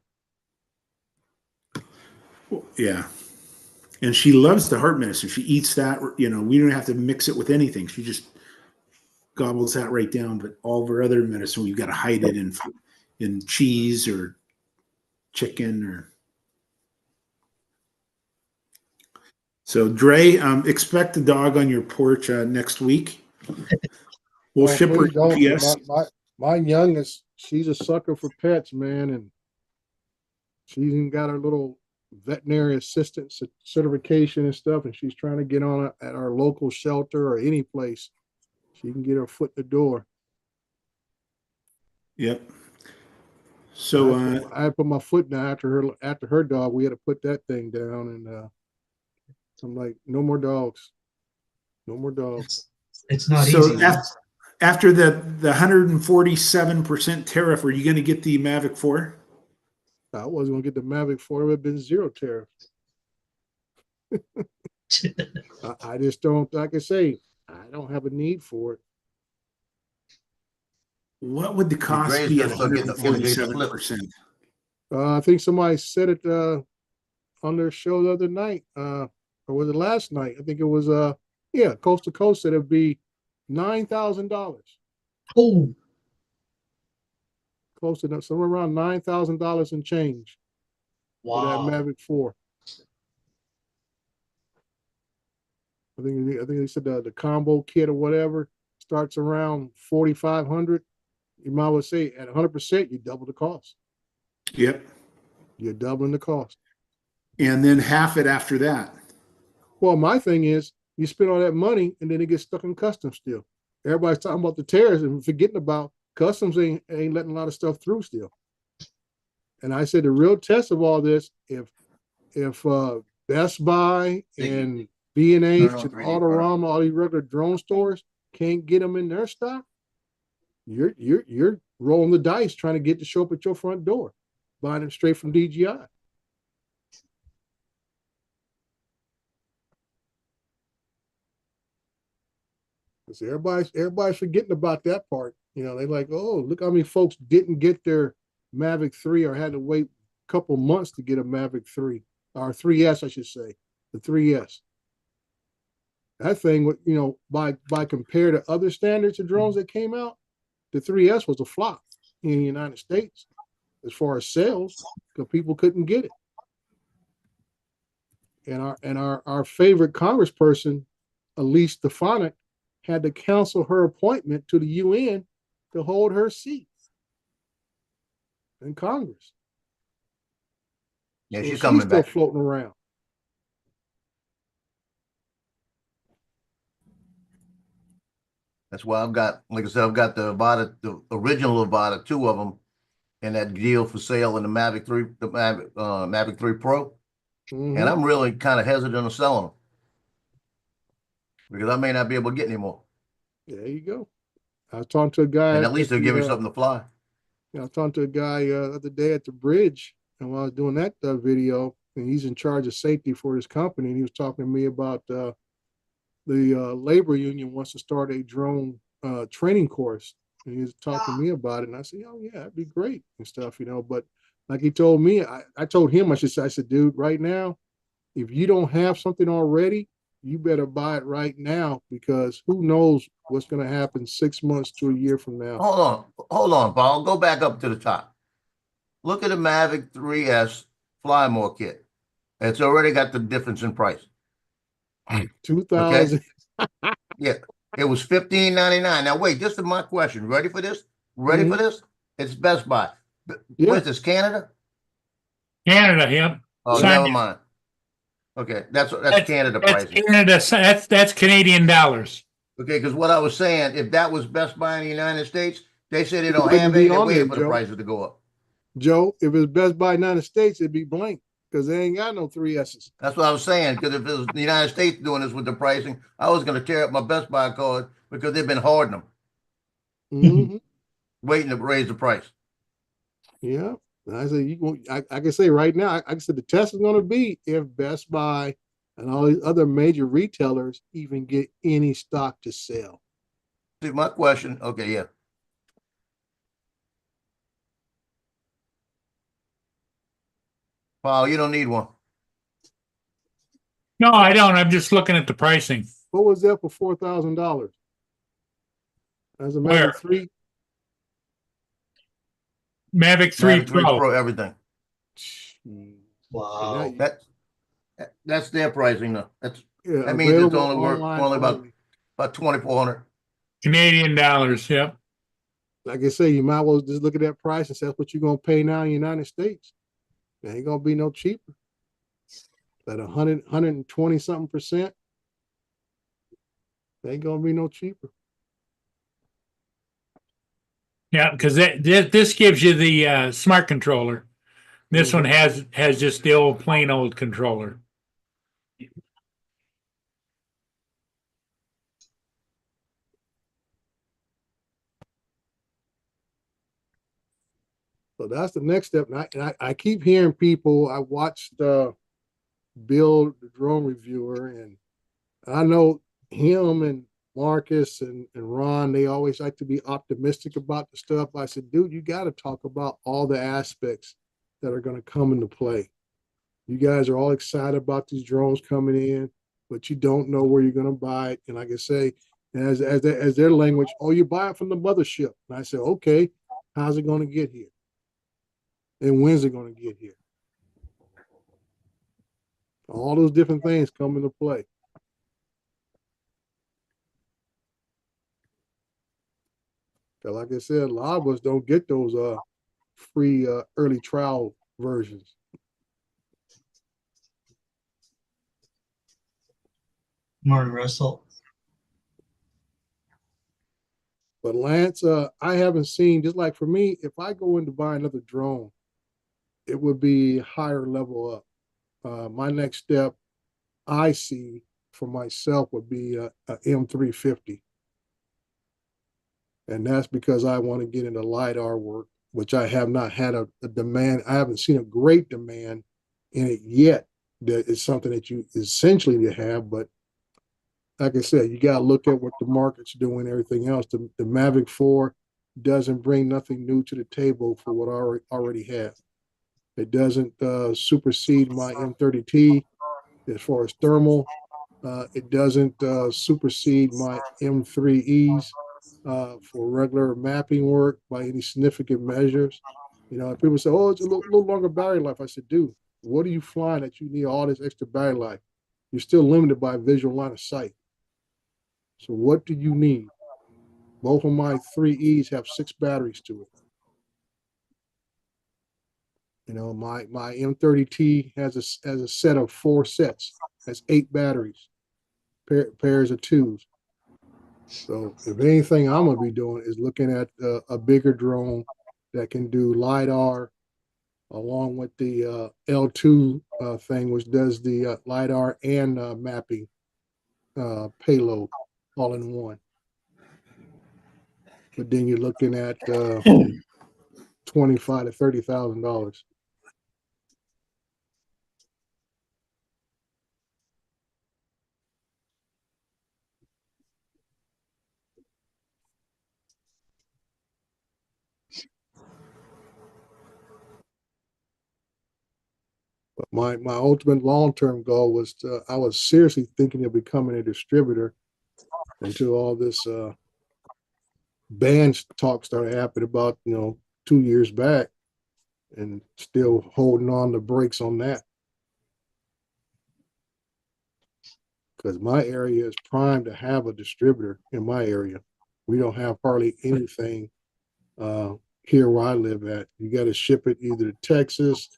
Yeah. And she loves the heart medicine. She eats that, you know, we don't have to mix it with anything. She just gobbles that right down. But all of her other medicine, we've got to hide it in cheese or chicken or. So Dre, expect the dog on your porch next week. We'll Oh, ship her please don't. UPS. My youngest, she's a sucker for pets, man, and she even got her little veterinary assistant certification and stuff, and she's trying to get on it at our local shelter or any place she can get her foot in the door. Yep. So I put my foot down after her dog. We had to put that thing down, and I'm like, no more dogs, no more dogs. It's not so easy. after the 147% tariff, are you going to get the Mavic 4? I wasn't gonna get the Mavic 4. It would have been 0 tariff. I just don't, like I say, I don't have a need for it. What would the cost Dre's be at gonna start getting the flip. 147%? I think somebody said it on their show the other night, or was it last night? I think it was Coast to Coast said it'd be $9,000. Oh, Close enough, somewhere around $9,000 and change for that wow. Mavic 4. I think they said the combo kit or whatever starts around 4,500. You might well say at 100%, you double the cost. Yep. You're doubling the cost. And then half it after that. Well, my thing is, you spend all that money and then it gets stuck in customs still. Everybody's talking about the tariffs and forgetting about customs ain't letting a lot of stuff through still. And I said the real test of all this, if Best Buy and B&H and Autorama, all these regular drone stores can't get them in their stock, you're rolling the dice trying to get to show up at your front door, buying them straight from DJI. Because everybody's forgetting about that part. You know, they're like, oh, look how many folks didn't get their Mavic 3 or had to wait a couple months to get a Mavic 3 or 3S, I should say, the 3S. That thing, you know, by compare to other standards of drones that came out, the 3S was a flop in the United States as far as sales, because people couldn't get it. And our favorite congressperson, Elise Stefanik, had to cancel her appointment to the UN to hold her seat in Congress. Yeah, So she's coming still back. floating around. That's why I've got, like I said, I've got the original Avata, 2 of them, and that deal for sale in the Mavic 3, the Mavic 3 Pro. Mhm. And I'm really kind of hesitant on selling them because I may not be able to get any more. There you go. I was talking to a guy. And at least they'll give me something to fly. I was talking to a guy the other day at the bridge, and while I was doing that video, and he's in charge of safety for his company, and he was talking to me about the labor union wants to start a drone training course, and he was talking to me about it, and I said, oh yeah, that'd be great and stuff, you know. But like he told me, I told him, I said, dude, right now, if you don't have something already, you better buy it right now, because who knows what's going to happen 6 months to a year from now. Hold on, Paul. Go back up to the top. Look at the Mavic 3S Fly More kit. It's already got the difference in price. 2000. Okay? Yeah, it was $15.99. Now wait, this is my question. Ready for this? Ready for this? It's Best Buy. Yeah. What is this, Canada? Canada, yep. Oh, China. never mind. Okay, that's Canada That's pricing. Canada. That's Canadian dollars. Okay, because what I was saying, if that was Best Buy in the United States, they said they don't wouldn't have be any, they're on there, waiting for the Joe. prices to go up. Joe, if it's Best Buy United States, it'd be blank because they ain't got no 3S's. That's what I was saying, because if it was the United States doing this with the pricing, I was gonna tear up my Best Buy card because they've been hoarding them, Hmm. waiting to raise the price. Yeah. And I say I can say right now, I said the test is gonna be if Best Buy and all these other major retailers even get any stock to sell. See, my question, okay, yeah. Paul, you don't need one. No, I don't. I'm just looking at the pricing. What was that for $4,000? As a matter Where? of three. Mavic 3 Mavic 3 Pro. Pro, everything. Wow. That's their pricing though. Yeah, That means it's available only worth online only only. about 2,400. Canadian dollars. Yep. Like I say, you might well just look at that price and say that's what you're gonna pay now in the United States. It ain't gonna be no cheaper. At 120 something percent, it ain't gonna be no cheaper. Yeah, because this gives you the smart controller. This one has just the old plain old controller. So that's the next step. And I keep hearing people. I watched Bill, the drone reviewer, and I know him and Marcus and Ron, they always like to be optimistic about the stuff. I said, dude, you got to talk about all the aspects that are going to come into play. You guys are all excited about these drones coming in, but you don't know where you're going to buy it. And like I say, as their language, oh, you buy it from the mothership. And I said, okay, how's it going to get here? And when's it going to get here? All those different things come into play. So like I said, a lot of us don't get those free early trial versions. Morning, Russell. But Lance, I haven't seen, just like for me, if I go in to buy another drone, it would be higher level up. My next step I see for myself would be a M350. And that's because I want to get into LiDAR work, which I have not had a demand. I haven't seen a great demand in it yet. That is something that you essentially to have, but like I said, you got to look at what the market's doing, everything else. The Mavic 4 doesn't bring nothing new to the table for what I already have. It doesn't supersede my M30T as far as thermal. It doesn't supersede my M3Es for regular mapping work by any significant measures. You know, people say, oh, it's a little longer battery life. I said, dude, what are you flying that you need all this extra battery life? You're still limited by visual line of sight. So what do you need? Both of my 3Es have 6 batteries to it. You know, my M30T has a set of 4 sets. That's 8 batteries, pairs of 2s. So if anything, I'm gonna be doing is looking at a bigger drone that can do LiDAR along with the L2 thing, which does the LiDAR and mapping payload all in one. But then you're looking at $25,000 to $30,000. But my ultimate long-term goal was I was seriously thinking of becoming a distributor until all this ban talk started happening about 2 years back, and still holding on the brakes on that because my area is primed to have a distributor. In my area, we don't have hardly anything here where I live at. You got to ship it either to Texas,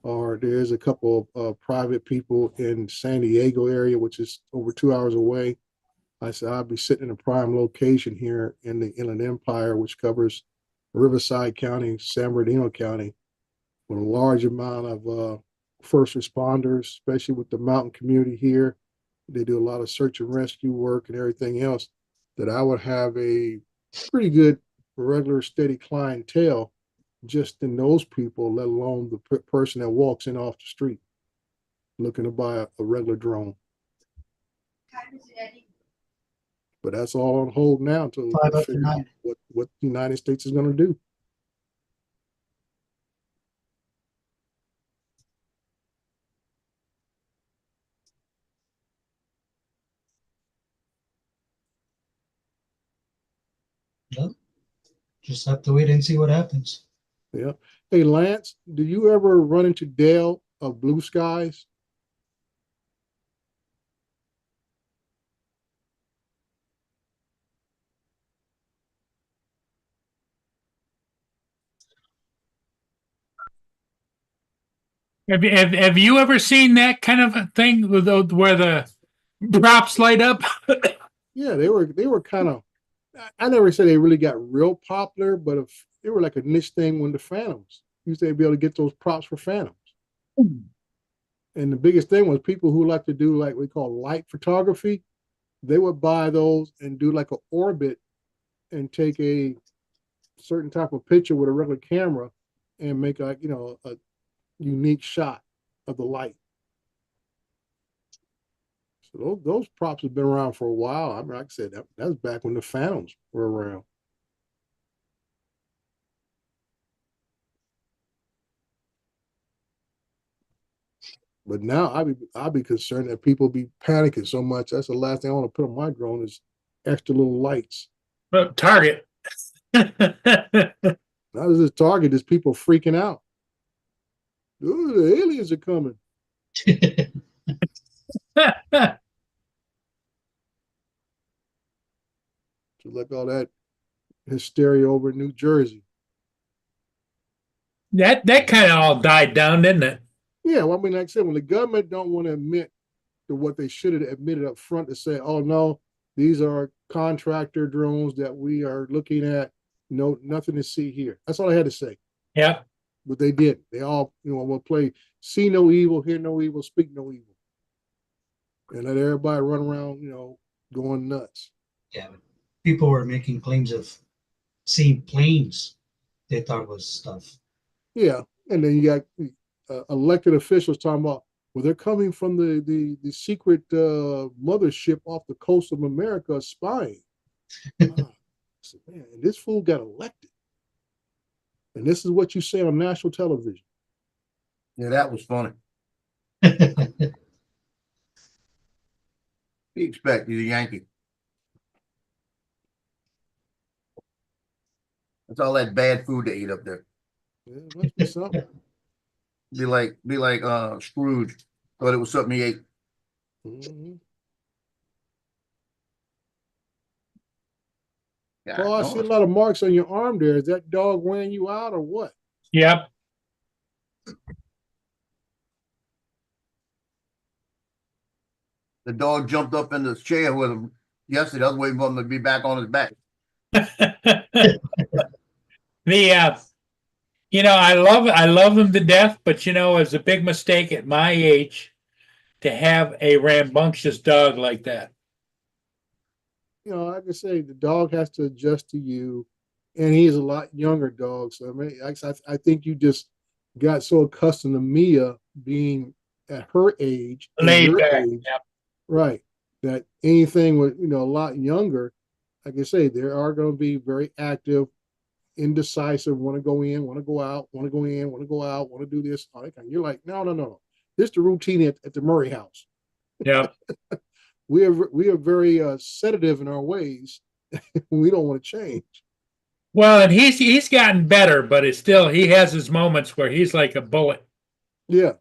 or there's a couple of private people in San Diego area, which is over 2 hours away. I said, I'll be sitting in a prime location here in the Inland Empire, which covers Riverside County, San Bernardino County, with a large amount of first responders, especially with the mountain community here. They do a lot of search and rescue work and everything else, that I would have a pretty good regular steady clientele just in those people, let alone the person that walks in off the street looking to buy a regular drone. But that's all on hold now until we 5 after figure out 9. what the United States is going to do. Well, just have to wait and see what happens. Yeah. Hey, Lance, do you ever run into Dale of Blue Skies? Have you ever seen that kind of a thing with where the props light up? Yeah, they were kind of. I never said they really got real popular, but if they were like a niche thing when the Phantoms used to be able to get those props for Phantoms. And the biggest thing was people who like to do like we call light photography. They would buy those and do like an orbit and take a certain type of picture with a regular camera and make a unique shot of the light. So those props have been around for a while. I mean, like I said, that's back when the Phantoms were around. But now I'd be concerned that people be panicking so much. That's the last thing I want to put on my drone is extra little lights. Target. Not as a target, there's people freaking out. Ooh, the aliens are coming. Just like all that hysteria over in New Jersey. That kind of all died down, didn't it? Yeah, well, I mean, like I said, when the government don't want to admit to what they should have admitted up front to say, oh no, these are contractor drones that we are looking at. No, nothing to see here. That's all I had to say. Yeah. But they did. They all, will play see no evil, hear no evil, speak no evil. And let everybody run around, going nuts. Yeah, but people were making claims of seeing planes they thought was stuff. Yeah, and then you got elected officials talking about, well, they're coming from the secret mothership off the coast of America spying. Wow. So, man, and this fool got elected. And this is what you say on national television. Yeah, that was funny. What do you expect? He's a Yankee. That's all that bad food they eat up there. Yeah, it must be something. Be like Scrooge. Thought it was something he ate. Mm-hmm. Yeah, Paul, I see a lot of marks on your arm there. Is that dog wearing you out or what? Yep. The dog jumped up in the chair with him yesterday. I was waiting for him to be back on his back. I love them to death, but it's a big mistake at my age to have a rambunctious dog like that. Like I say, the dog has to adjust to you, and he's a lot younger dog. So I mean, I think you just got so accustomed to Mia being at her age, Laid back. Yep. Right? That anything with a lot younger, like I say, there are going to be very active, indecisive, want to go in, want to go out, want to go in, want to go out, want to do this. All that kind. You're like, no. This is the routine at the Murray house. Yeah. We are very sedative in our ways. We don't want to change. Well, and he's gotten better, but it's still he has his moments where he's like a bullet. Yeah.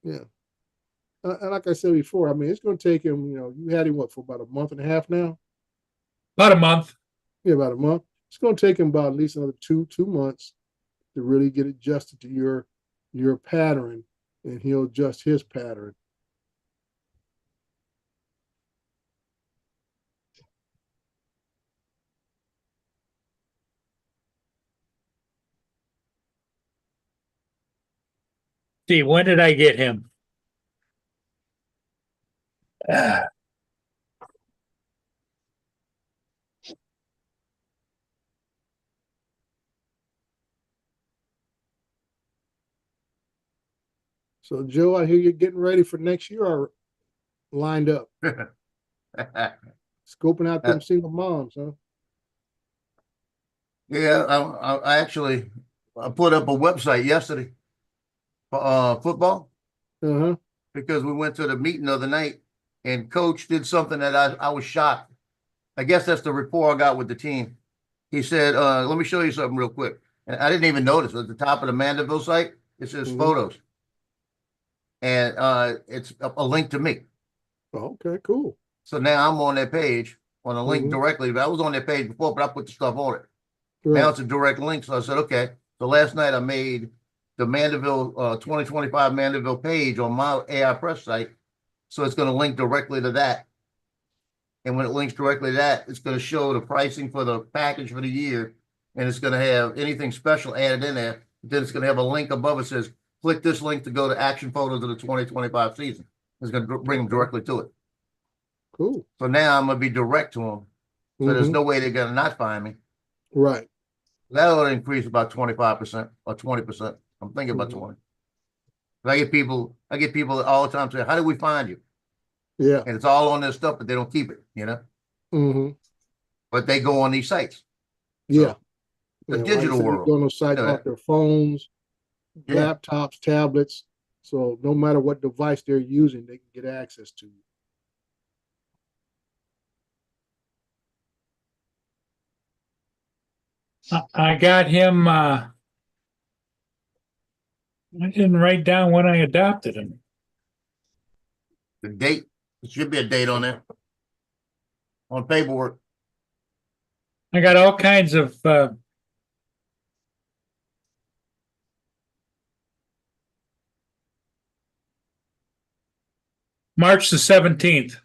And like I said before, I mean, it's going to take him. You had him for about a month and a half now. About a month. Yeah, about a month. It's going to take him about at least another two months to really get adjusted to your pattern, and he'll adjust his pattern. See, when did I get him? So Joe, I hear you're getting ready for next year or lined up, scoping out them single moms, huh? Yeah, I actually I put up a website yesterday for football Uh-huh. because we went to the meeting the other night and coach did something that I was shocked. I guess that's the rapport I got with the team. He said, let me show you something real quick. And I didn't even notice at the top of the Mandeville site, it says Mhm. photos. And it's a link to me. Oh, okay, cool. So now I'm on their page on a link Mhm. directly. I was on their page before, but I put the stuff on it. Now Right. it's a direct link. So I said, okay. So last night I made the Mandeville 2025 Mandeville page on my AI Press site. So it's going to link directly to that. And when it links directly to that, it's going to show the pricing for the package for the year. And it's going to have anything special added in there. Then it's going to have a link above it says, click this link to go to action photos of the 2025 season. It's going to bring them directly to it. Cool. So now I'm going to be direct to them. So there's Mhm. no way they're going to not find me. Right. That'll increase about 25% or 20%. I'm thinking about Mhm. 20. But I get people all the time say, how do we find you? Yeah. And it's all on their stuff, but they don't keep it, you know? Mm-hmm. But they go on these sites. Yeah. The Yeah, digital like I said, world. you go on those sites You know off that. their phones, Yeah. laptops, tablets. So no matter what device they're using, they can get access to you. I got him, I didn't write down when I adopted him. The date, there should be a date on there. On paperwork. I got all kinds of, March the 17th.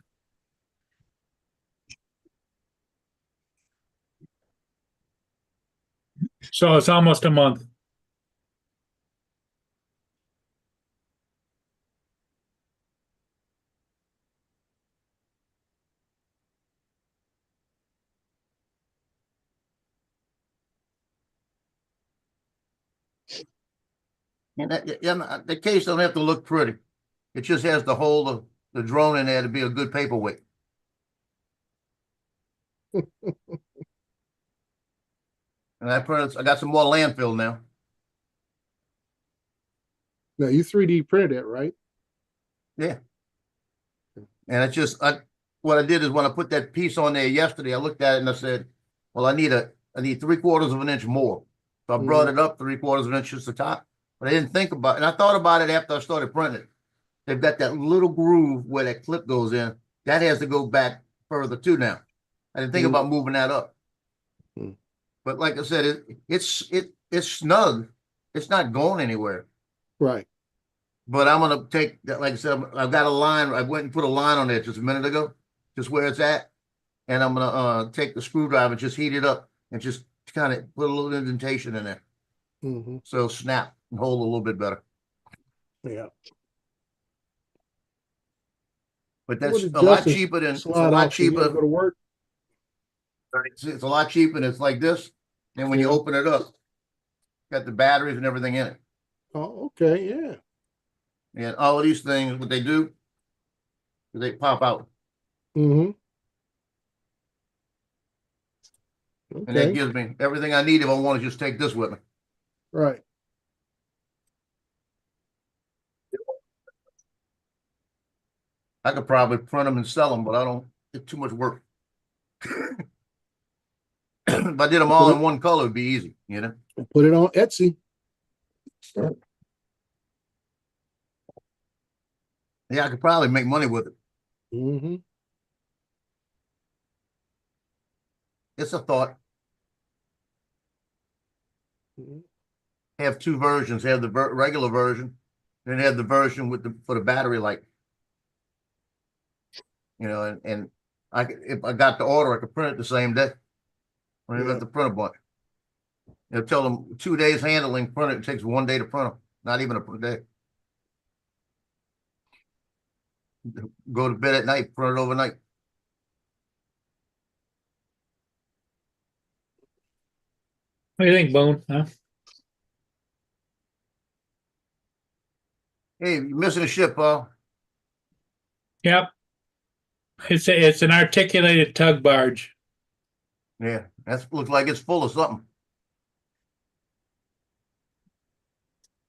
So it's almost a month. And the case don't have to look pretty. It just has to hold the drone in there to be a good paperweight. And I got some more landfill now. Now you 3D printed it, right? Yeah. And it's just what I did is when I put that piece on there yesterday, I looked at it and I said, well, I need 3/4 of an inch more. So I brought it up 3/4 of an inch just the top. But I didn't think about it. And I thought about it after I started printing it. They've got that little groove where that clip goes in. That has to go back further too now. I didn't think about moving that up. Mm. But like I said, it's snug. It's not going anywhere. Right. But I'm gonna take that, like I said, I've got a line. I went and put a line on there just a minute ago, just where it's at. And I'm gonna take the screwdriver, just heat it up, and just kind of put a little indentation in there. Mm-hmm. So it'll snap and hold a little bit better. Yeah. But What that's did a lot Justin cheaper than it's a slide lot off? So you gotta cheaper. go to work. It's a lot cheaper and it's like this. And when you Yeah. open it up, got the batteries and everything in it. Oh, okay. Yeah. And all of these things, what they do, is they pop out. Mm-hmm. And that Okay. gives me everything I need if I want to just take this with me. Right. I could probably print them and sell them, but I don't, it's too much work. If I did them all in one color, it'd be easy, you know? Put it on Etsy. Yeah, I could probably make money with it. Mm-hmm. It's a thought. Mhm. Have two versions. Have the regular version, then have the version with for the battery light. You know, and if I got the order, I could print it the same day. I don't even have to print a bunch. You know, tell them 2 days handling, print it. It takes 1 day to print them. Not even a day. Go to bed at night, put it overnight. What do you think, Boone? Huh? Hey, you're missing a ship, Paul. Yep. It's an articulated tug barge. Yeah, that looks like it's full of something.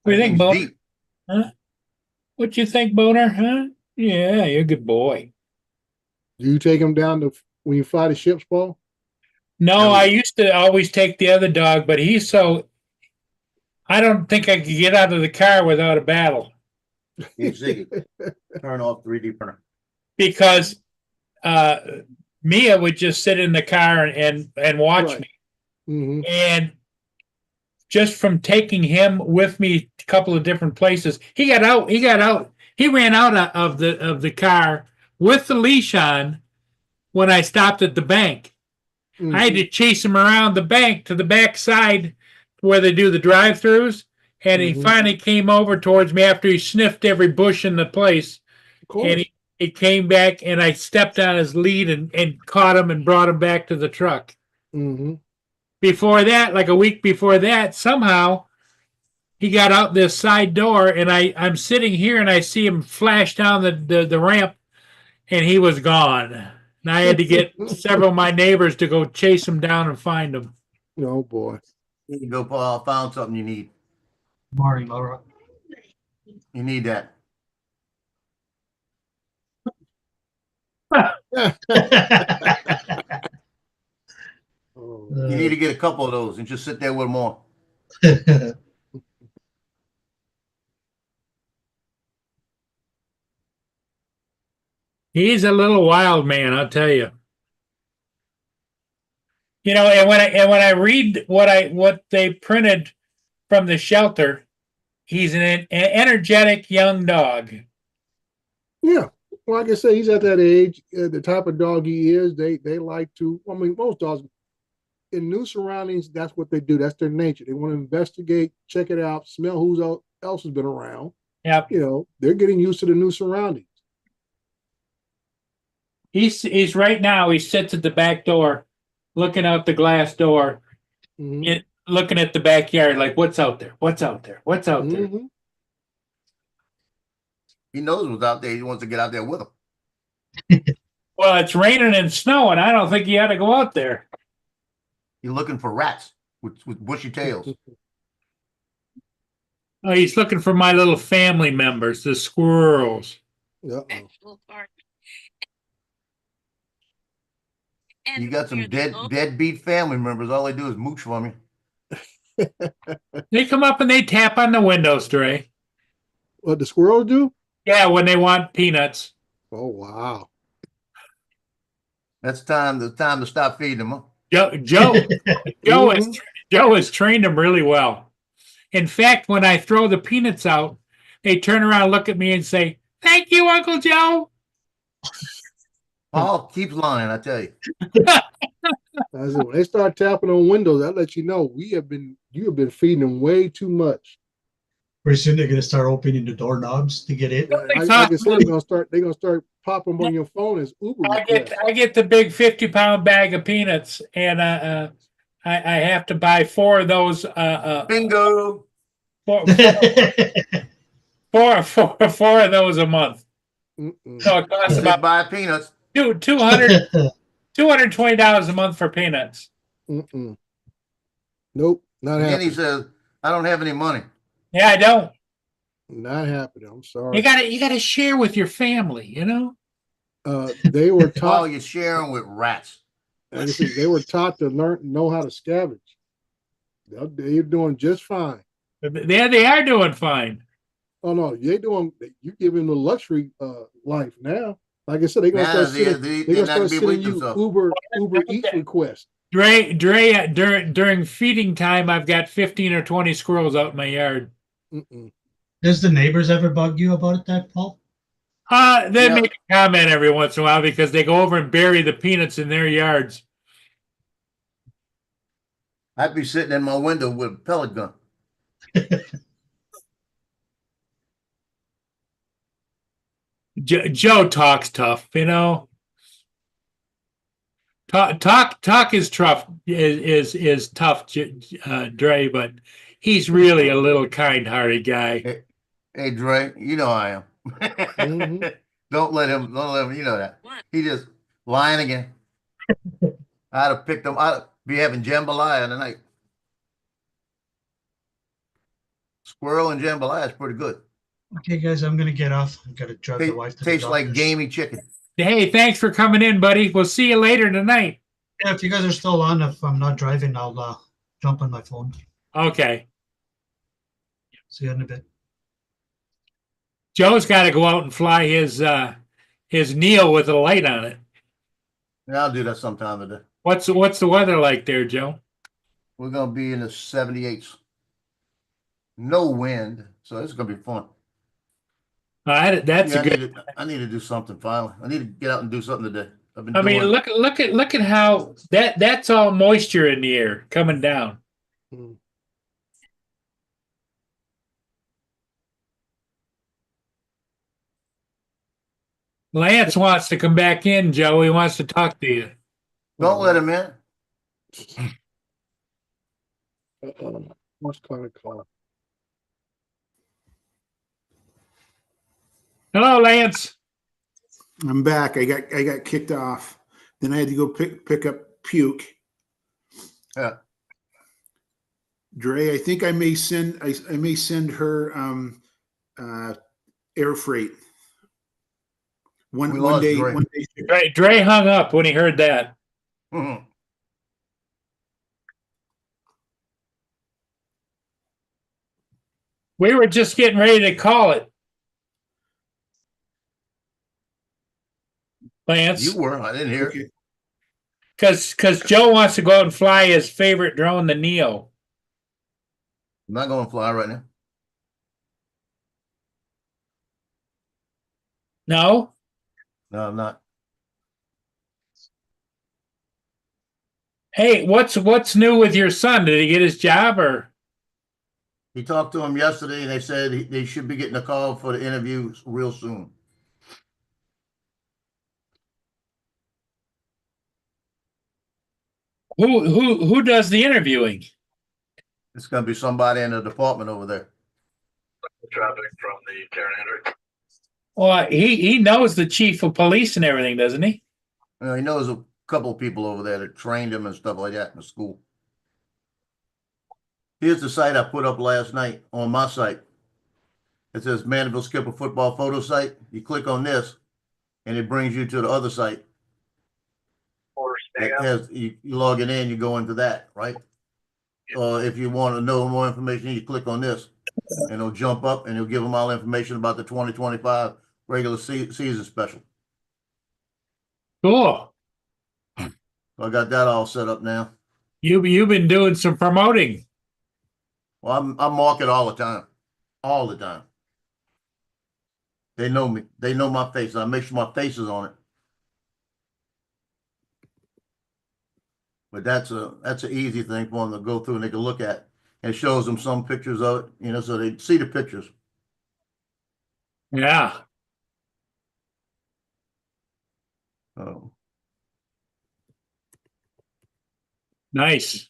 What do you That think, thing's Boner? deep. Huh? What you think, Boner? Huh? Yeah, you're a good boy. Do you take him down to when you fly the ships, Paul? No, No. I used to always take the other dog, but he's so. I don't think I could get out of the car without a battle Hey, Ziggy, turn off 3D printer. because uh, Mia would just sit in the car and watch Right. me. Hmm. And just from taking him with me a couple of different places, he got out. He ran out of the car with the leash on when I stopped at the bank. I had to chase him around the bank to the back side where they do the drive-throughs, and he Mhm. finally came over towards me after he sniffed every bush in the place. Of course. And he came back, and I stepped on his lead and caught him and brought him back to the truck. Hmm. Before that, like a week before that, somehow he got out this side door, and I'm sitting here, and I see him flash down the ramp, and he was gone. And I had to get several of my neighbors to go chase him down and find him. Oh boy. Here you go, Paul. I found something you need. Morning, Laura. You need that. Oh, You need to get a couple of those and just sit there with them on. He's a little wild man, I'll tell you. You know, and when I read what they printed from the shelter, he's an energetic young dog. yeah. Well, like I say, he's at that age. The type of dog he is, they like to. I mean, most dogs in new surroundings, that's what they do. That's their nature. They want to investigate, check it out, smell who's else has been around. Yep. You know, they're getting used to the new surroundings. He's right now. He sits at the back door, looking out the glass door, Mhm. looking at the backyard, like what's out there? What's out there? What's out there? Mhm. He knows what's out there. He wants to get out there with them. Well, it's raining and snowing. I don't think you ought to go out there. You're looking for rats with bushy tails. Oh, he's looking for my little family members, the squirrels. Uh-oh. You got some deadbeat family members. All they do is mooch from you. They come up and they tap on the windows, Dre. What the squirrels do? Yeah, when they want peanuts. Oh wow. That's time. The time to stop feeding them. Huh? Joe has trained them really well. In fact, when I throw the peanuts out, they turn around, look at me, and say, "Thank you, Uncle Joe." Paul keeps lying. I tell you. I said, when they start tapping on windows, that lets you know you have been feeding them way too much. Pretty soon they're gonna start opening the doorknobs to get in. Like I said, they're gonna start popping on your phone as Uber requests. I get the big 50-pound bag of peanuts, and I have to buy 4 of those. Bingo. Four of those a month. Mm-mm. So it costs about buy peanuts. $220 a month for peanuts. Mm-mm. Nope, not And then happening. he says, "I don't have any money." Yeah, I don't. Not happening. I'm sorry. You gotta share with your family, you know. They were Paul, taught. you're sharing with rats. Like I said, they were taught to know how to scavenge. They're doing just fine. They are doing fine. Oh no, you give them the luxury life now. Like I said, they're gonna Now start sending, they're not gonna be sending with you themselves. Uber Eats requests. Dre, during feeding time, I've got 15 or 20 squirrels out in my yard. Mm-mm. Does the neighbors ever bug you about that, Paul? They Yeah. make a comment every once in a while because they go over and bury the peanuts in their yards. I'd be sitting in my window with a pellet gun. Joe talks tough, you know. Talk is tough is tough, Dre, but he's really a little kind-hearted guy. Hey, Dre, you know I am. Mhm. Don't let him, you know that. He just lying again. I'd have picked him, I'd be having jambalaya tonight. Squirrel and jambalaya is pretty good. Okay, guys, I'm gonna get off. I gotta drive the wife to the Tastes like doctor's. gamey chicken. Hey, thanks for coming in, buddy. We'll see you later tonight. Yeah, if you guys are still on, if I'm not driving, I'll jump on my phone. Okay. See you in a bit. Joe's got to go out and fly his Neo with a light on it. Yeah, I'll do that sometime today. What's the weather like there, Joe? We're gonna be in the 78s. No wind, so it's gonna be fun. That's Yeah, a good. I need to do something finally. I need to get out and do something today. I've been I mean, doing, look at how that's all moisture in the air coming down. Mm. Lance wants to come back in, Joe. He wants to talk to you. don't let him in. What's kind of call? Hello, Lance. I'm back. I got kicked off. Then I had to go pick up puke. Yeah. Dre, I think I may send her air freight. We One lost day. Dre. One day. Dre hung up when he heard that. Mhm. We were just getting ready to call it, Lance, You were. I didn't hear. Okay. because Joe wants to go out and fly his favorite drone, the Neo. I'm not going to fly right now. No, No, I'm not. hey, what's new with your son? Did he get his job or? He talked to him yesterday, and they said they should be getting a call for the interview real soon. Who does the interviewing? It's going to be somebody in the department over there. Traffic from the Karen Hendrick. Well, he knows the chief of police and everything, doesn't he? You know, he knows a couple of people over there that trained him and stuff like that in the school. Here's the site I put up last night on my site. It says Mandeville Skipper Football Photo Site. You click on this, and it brings you to the other site. It has you log it in, you go into that, right? Or if you want to know more information, you click on this, and it'll jump up and it'll give them all information about the 2025 regular season special. Cool. So I got that all set up now. You've been doing some promoting. Well, I market all the time, all the time. They know me. They know my face. I make sure my face is on it. But that's an easy thing for them to go through and they can look at. And it shows them some pictures of it, you know, so they see the pictures. Yeah. Oh. Nice.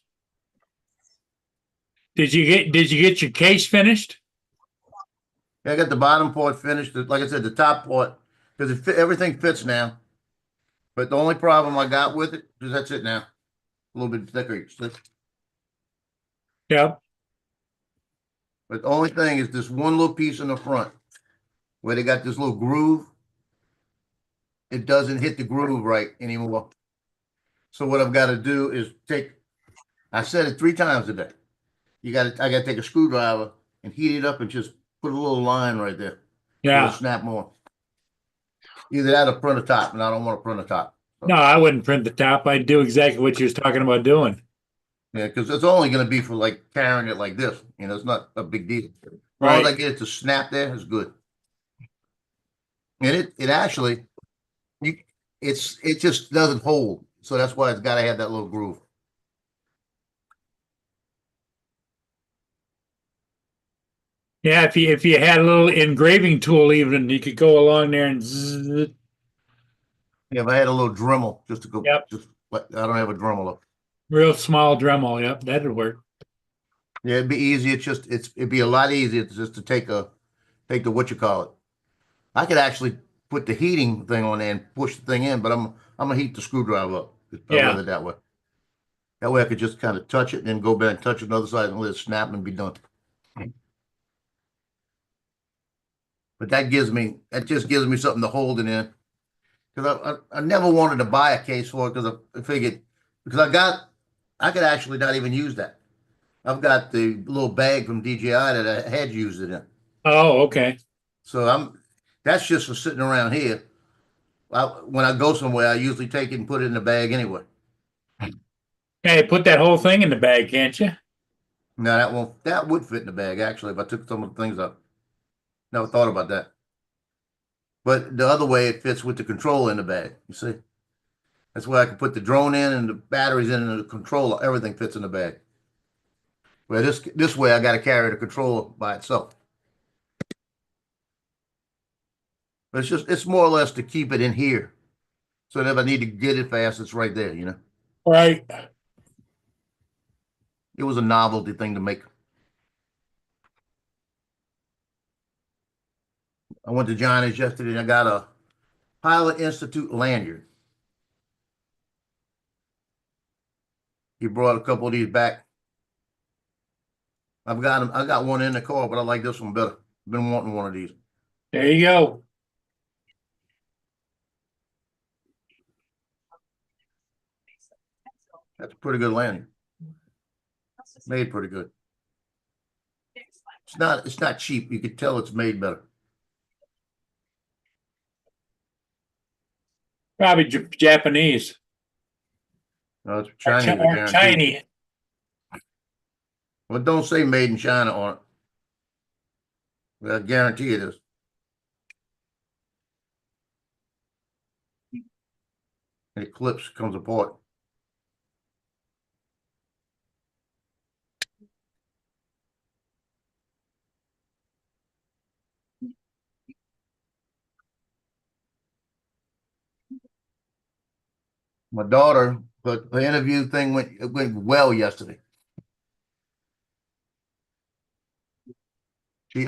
Did you get your case finished? Yeah, I got the bottom part finished. Like I said, the top part, because everything fits now. But the only problem I got with it is that's it now. A little bit thicker. Yep. But the only thing is this one little piece in the front where they got this little groove. It doesn't hit the groove right anymore. So what I've got to do is I said it 3 times a day. I got to take a screwdriver and heat it up and just put a little line right there. Yeah. It'll snap more. Either that or print a top, and I don't want to print a top. No, I wouldn't print the top. I'd do exactly what you was talking about doing. Yeah, because it's only going to be for like carrying it like this. You know, it's not a big deal. As long as I Right. get it to snap there, it's good. And it actually, it just doesn't hold. So that's why it's got to have that little groove. Yeah, if you had a little engraving tool, even you could go along there and zzz, Yeah, if I had a little Dremel just to go, Yep. just like I don't have a Dremel up. real small Dremel. Yep, that'd work. Yeah, it'd be easy. It'd be a lot easier just to take the what you call it. I could actually put the heating thing on there and push the thing in, but I'm gonna heat the screwdriver up. I'd Yeah. rather that way. That way I could just kind of touch it and then go back and touch another side and let it snap and be done. But that just gives me something to hold it in. Because I never wanted to buy a case for it because I figured because I could actually not even use that. I've got the little bag from DJI that I had used it in. Oh, okay. So that's just for sitting around here. When I go somewhere, I usually take it and put it in the bag anyway. Hey, put that whole thing in the bag, can't you? No, that would fit in the bag actually if I took some of the things up. Never thought about that. But the other way it fits with the controller in the bag, you see? That's where I can put the drone in and the batteries in and the controller, everything fits in the bag. Well, this way I got to carry the controller by itself. But it's more or less to keep it in here. So that if I need to get it fast, it's right there, you know? Right. It was a novelty thing to make. I went to Johnny's yesterday and I got a Pilot Institute lanyard. He brought a couple of these back. I got one in the car, but I like this one better. Been wanting one of these. There you go. That's a pretty good lanyard. Made pretty good. It's not cheap. You could tell it's made better. Probably Japanese No, it's or, Chinese, I or guarantee. Chinese. Well, don't say made in China on it. But I guarantee it is. And it clips, comes apart. My daughter, but the interview thing went well yesterday. She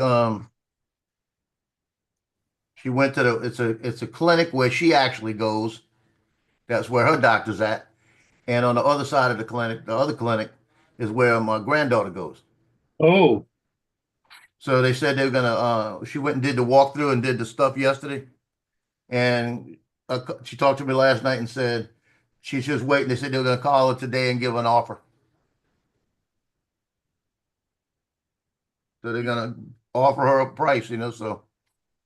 she went to it's a clinic where she actually goes. That's where her doctor's at. And on the other side of the clinic, the other clinic is where my granddaughter goes. Oh, So they said they were gonna she went and did the walkthrough and did the stuff yesterday. And she talked to me last night and said she's just waiting. They said they were gonna call her today and give her an offer. So they're gonna offer her a price, you know. So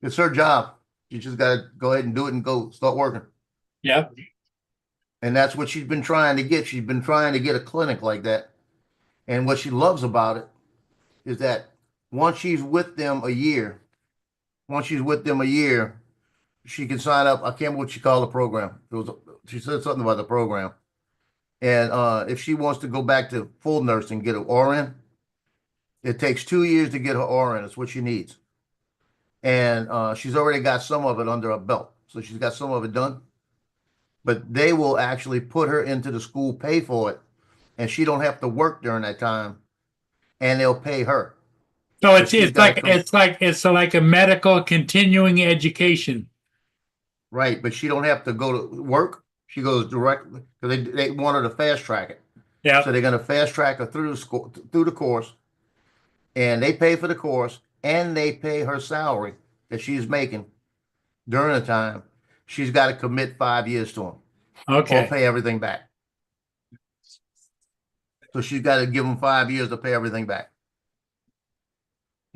it's her job. She just gotta go ahead and do it and go start working. yep. And that's what she's been trying to get. She's been trying to get a clinic like that. And what she loves about it is that once she's with them a year, she can sign up. I can't remember what she called the program. She said something about the program. And if she wants to go back to full nursing, get an RN, it takes 2 years to get her RN. It's what she needs. And she's already got some of it under her belt. So she's got some of it done. But they will actually put her into the school, pay for it, and she don't have to work during that time, and they'll pay her. So she's it's like a medical continuing education. Right, but she don't have to go to work. She goes directly because they want her to fast track it. Yeah. So they're going to fast track her through the course, and they pay for the course and they pay her salary that she's making during the time. She's got to commit 5 years to them. Okay. Or pay everything back. So she's got to give them 5 years to pay everything back.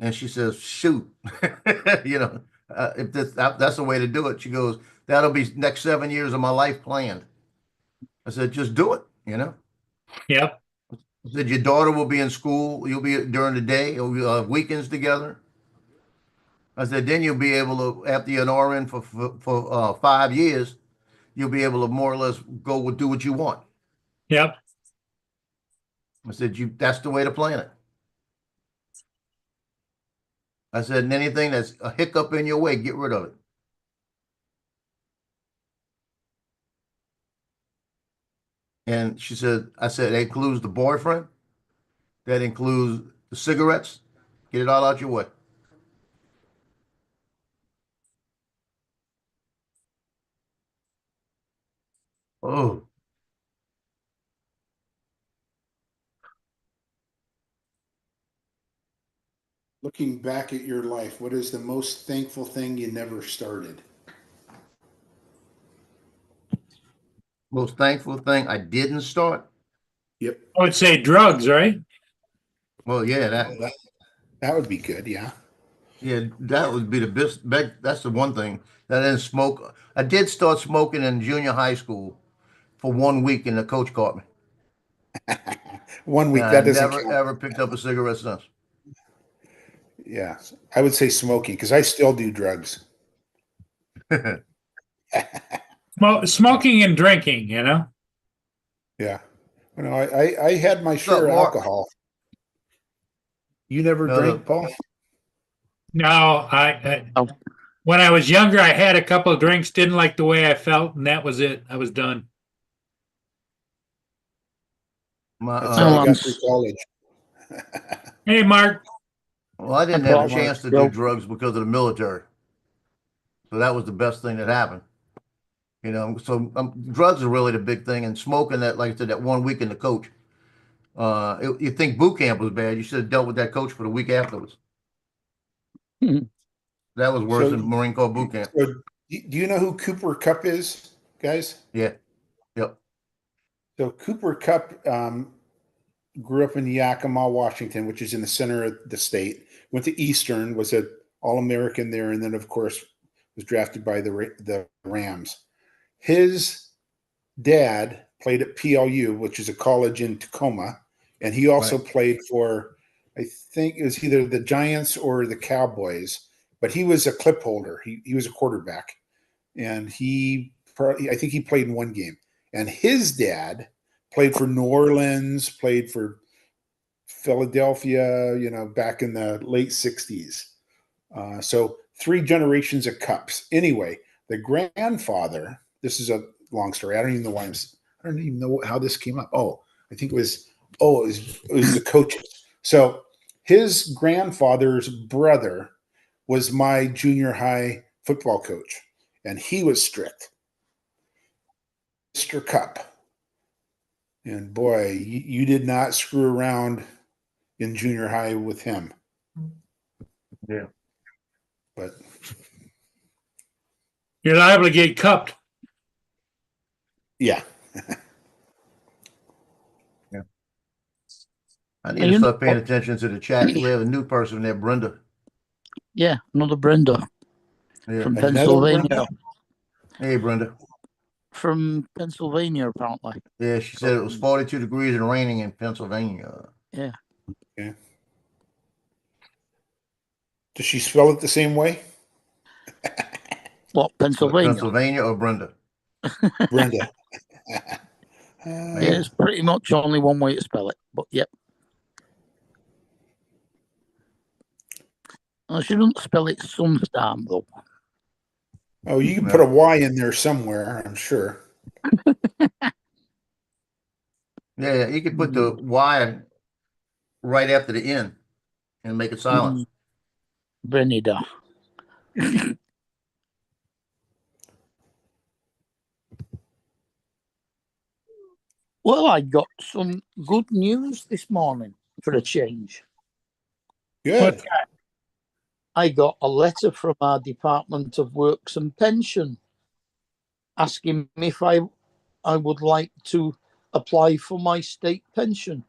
And she says, "Shoot, you know, if that's the way to do it." She goes, "That'll be next 7 years of my life planned." I said, "Just do it, you know." Yep. I said, "Your daughter will be in school. You'll be during the day. You'll have weekends together." I said, "Then you'll be able to, after you're an RN for 5 years, you'll be able to more or less do what you want." Yep. I said, that's the way to plan it." I said, and anything that's a hiccup in your way, get rid of it. And she said, I said, that includes the boyfriend. That includes the cigarettes. Get it all out your way. Oh, Looking back at your life, what is the most thankful thing you never started? most thankful thing I didn't start. Yep. I would say drugs, right? Well, yeah, That would be good. Yeah. that would be the best. That's the one thing that I didn't smoke. I did start smoking in junior high school for 1 week, and the coach caught me. 1 week. And I That doesn't never count. ever picked up a cigarette since. Yeah. I would say smoking because I still do drugs. Smoking and drinking, you know? Yeah. You know, I had my share of Mark? alcohol. You never No, drank, Paul? No, when I was younger, I had a couple of drinks, didn't like the way I felt, and that was it. I was done. My, That's how I got once- through college. Hey, Mark. well, I didn't I have a brought chance to my- do drugs because of the military, so that was the best thing that happened. You know, so drugs are really the big thing, and smoking that, like I said, that 1 week in the coach. You think boot camp was bad? You should have dealt with that coach for the week afterwards. That was worse So- than Marine Corps boot camp. So, do you know who Cooper Cup is, guys? Yeah, yep. So Cooper Cup grew up in Yakima, Washington, which is in the center of the state. Went to Eastern, was an All-American there, and then of course was drafted by the Rams. His dad played at PLU, which is a college in Tacoma, and he also played for, I think it was either the Giants or the Cowboys. But he was a clip holder. He was a quarterback, and I think he played in one game. And his dad played for New Orleans, played for Philadelphia, you know, back in the late 60s. So 3 generations of Cups. Anyway, the grandfather, this is a long story. I don't even know how this came up. I think it was the coaches. So his grandfather's brother was my junior high football coach, and he was strict. Mr. Cup. And boy, you did not screw around in junior high with him. Yeah. But You're liable to get cupped. yeah. I need to start paying attention to the chat. We have a new person there, Brenda. Yeah, another Brenda Yeah. from Another Pennsylvania. Brenda? Hey, Brenda. From Pennsylvania, apparently. Yeah, she said it was 42 degrees and raining in Pennsylvania. Yeah. Okay. Does she spell it the same way? What, Pennsylvania? Pennsylvania or Brenda? Brenda. Yeah, it's pretty much only one way to spell it, but yep. Well, she doesn't spell it Sunstorm, though. Oh, you can put a Y in there somewhere, I'm sure. Yeah, you could put the Y right after the N and make it silent. Brenida. Well, I got some good news this morning for a change. Good. I got a letter from our Department of Works and Pension asking me if I would like to apply for my state pension.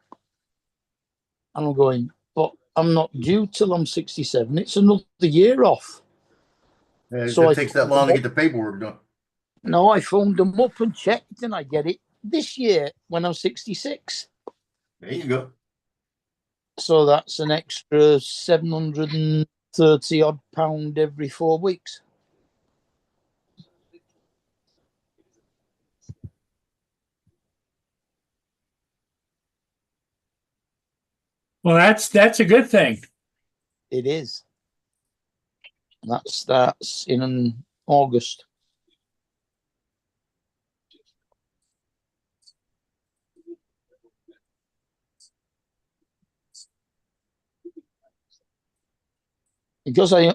And I'm going, but I'm not due till I'm 67. It's another year off. Yeah, So it takes that long to get the paperwork done. No, I phoned them up and checked, and I get it this year when I'm 66. There you go. So that's an extra 730 odd pound every 4 weeks. Well, that's a good thing. It is. That starts in August. Because I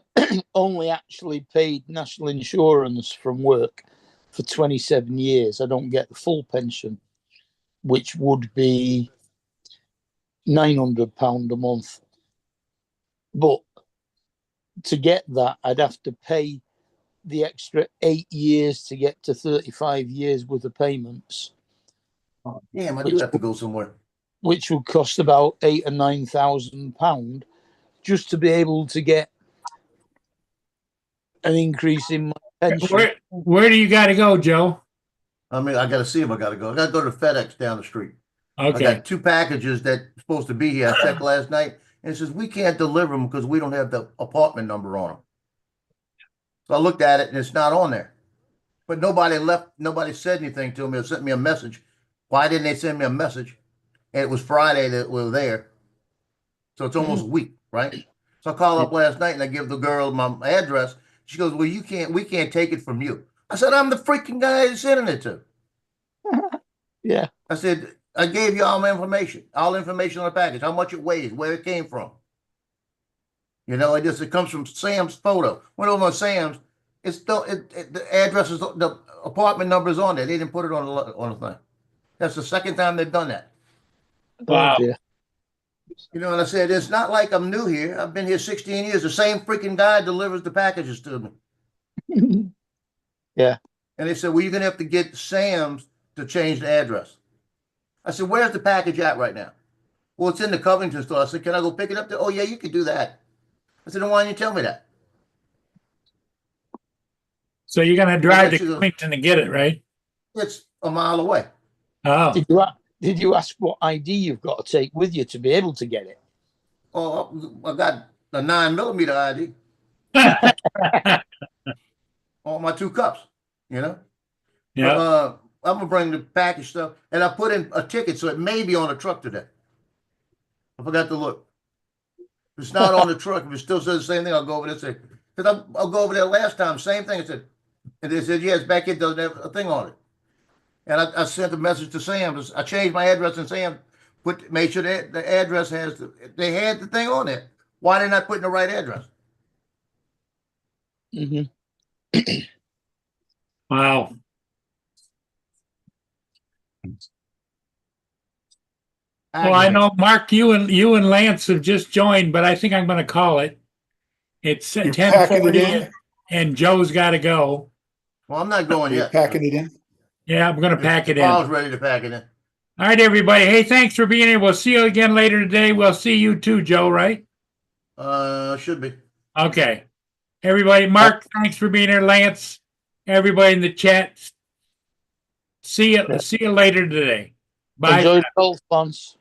only actually paid national insurance from work for 27 years, I don't get the full pension, which would be £900 a month. But to get that, I'd have to pay the extra 8 years to get to 35 years worth of payments, Damn, I do have to go somewhere. which would cost about £8,000 or £9,000 just to be able to get an increase in my pension. Where do you got to go, Joe? I mean, I gotta see him. I gotta go. I gotta go to FedEx down the street. I Okay. got 2 packages that are supposed to be here. I checked last night and it says we can't deliver them because we don't have the apartment number on them. So I looked at it and it's not on there. But nobody said anything to me or sent me a message. Why didn't they send me a message? And it was Friday that we were there. So it's almost a week, right? So I called up last night and I give the girl my address. She goes, well, we can't take it from you. I said, I'm the freaking guy that's sending it to. Yeah. I said, I gave you all my information, all information on the package, how much it weighs, where it came from. You know, it comes from Sam's photo. Went over on Sam's. It's still the address is the apartment number is on there. They didn't put it on the thing. That's the second time they've done that. Wow. Oh, dear. You know, and I said, it's not like I'm new here. I've been here 16 years. The same freaking guy delivers the packages to me. Yeah. And they said, well, you're going to have to get Sam's to change the address. I said, where's the package at right now? Well, it's in the Covington store. I said, can I go pick it up there? Oh, yeah, you can do that. I said, then why didn't you tell me that? So you're going to drive to you go. Covington to get it, right? It's a mile away. Oh, Did you ask what ID you've got to take with you to be able to get it? Oh, I got a 9mm ID on my 2 cups, you know? yeah. I'm gonna bring the package stuff, and I put in a ticket, so it may be on the truck today. I forgot to look. If it's not on the truck, if it still says the same thing, I'll go over there and say, because I'll go over there last time, same thing. I said, and they said, yeah, it's back. It doesn't have a thing on it. And I sent a message to Sam. I changed my address, and Sam made sure that the address they had the thing on it. Why didn't I put in the right address? Mm-hmm. Wow. Well, I know, Mark, you and Lance have just joined, but I think I'm going to call it. It's You're packing it 10:40 in? and Joe's got to go. Well, I'm not going You're yet. packing it in? Yeah, I'm going to pack it in. I All was ready to pack it in. right, everybody. Hey, thanks for being here. We'll see you again later today. We'll see you too, Joe, right? Should be. Okay. Everybody, Mark, thanks for being here. Lance, everybody in the chat. See you later today. Bye. Enjoy the golf, Bonds.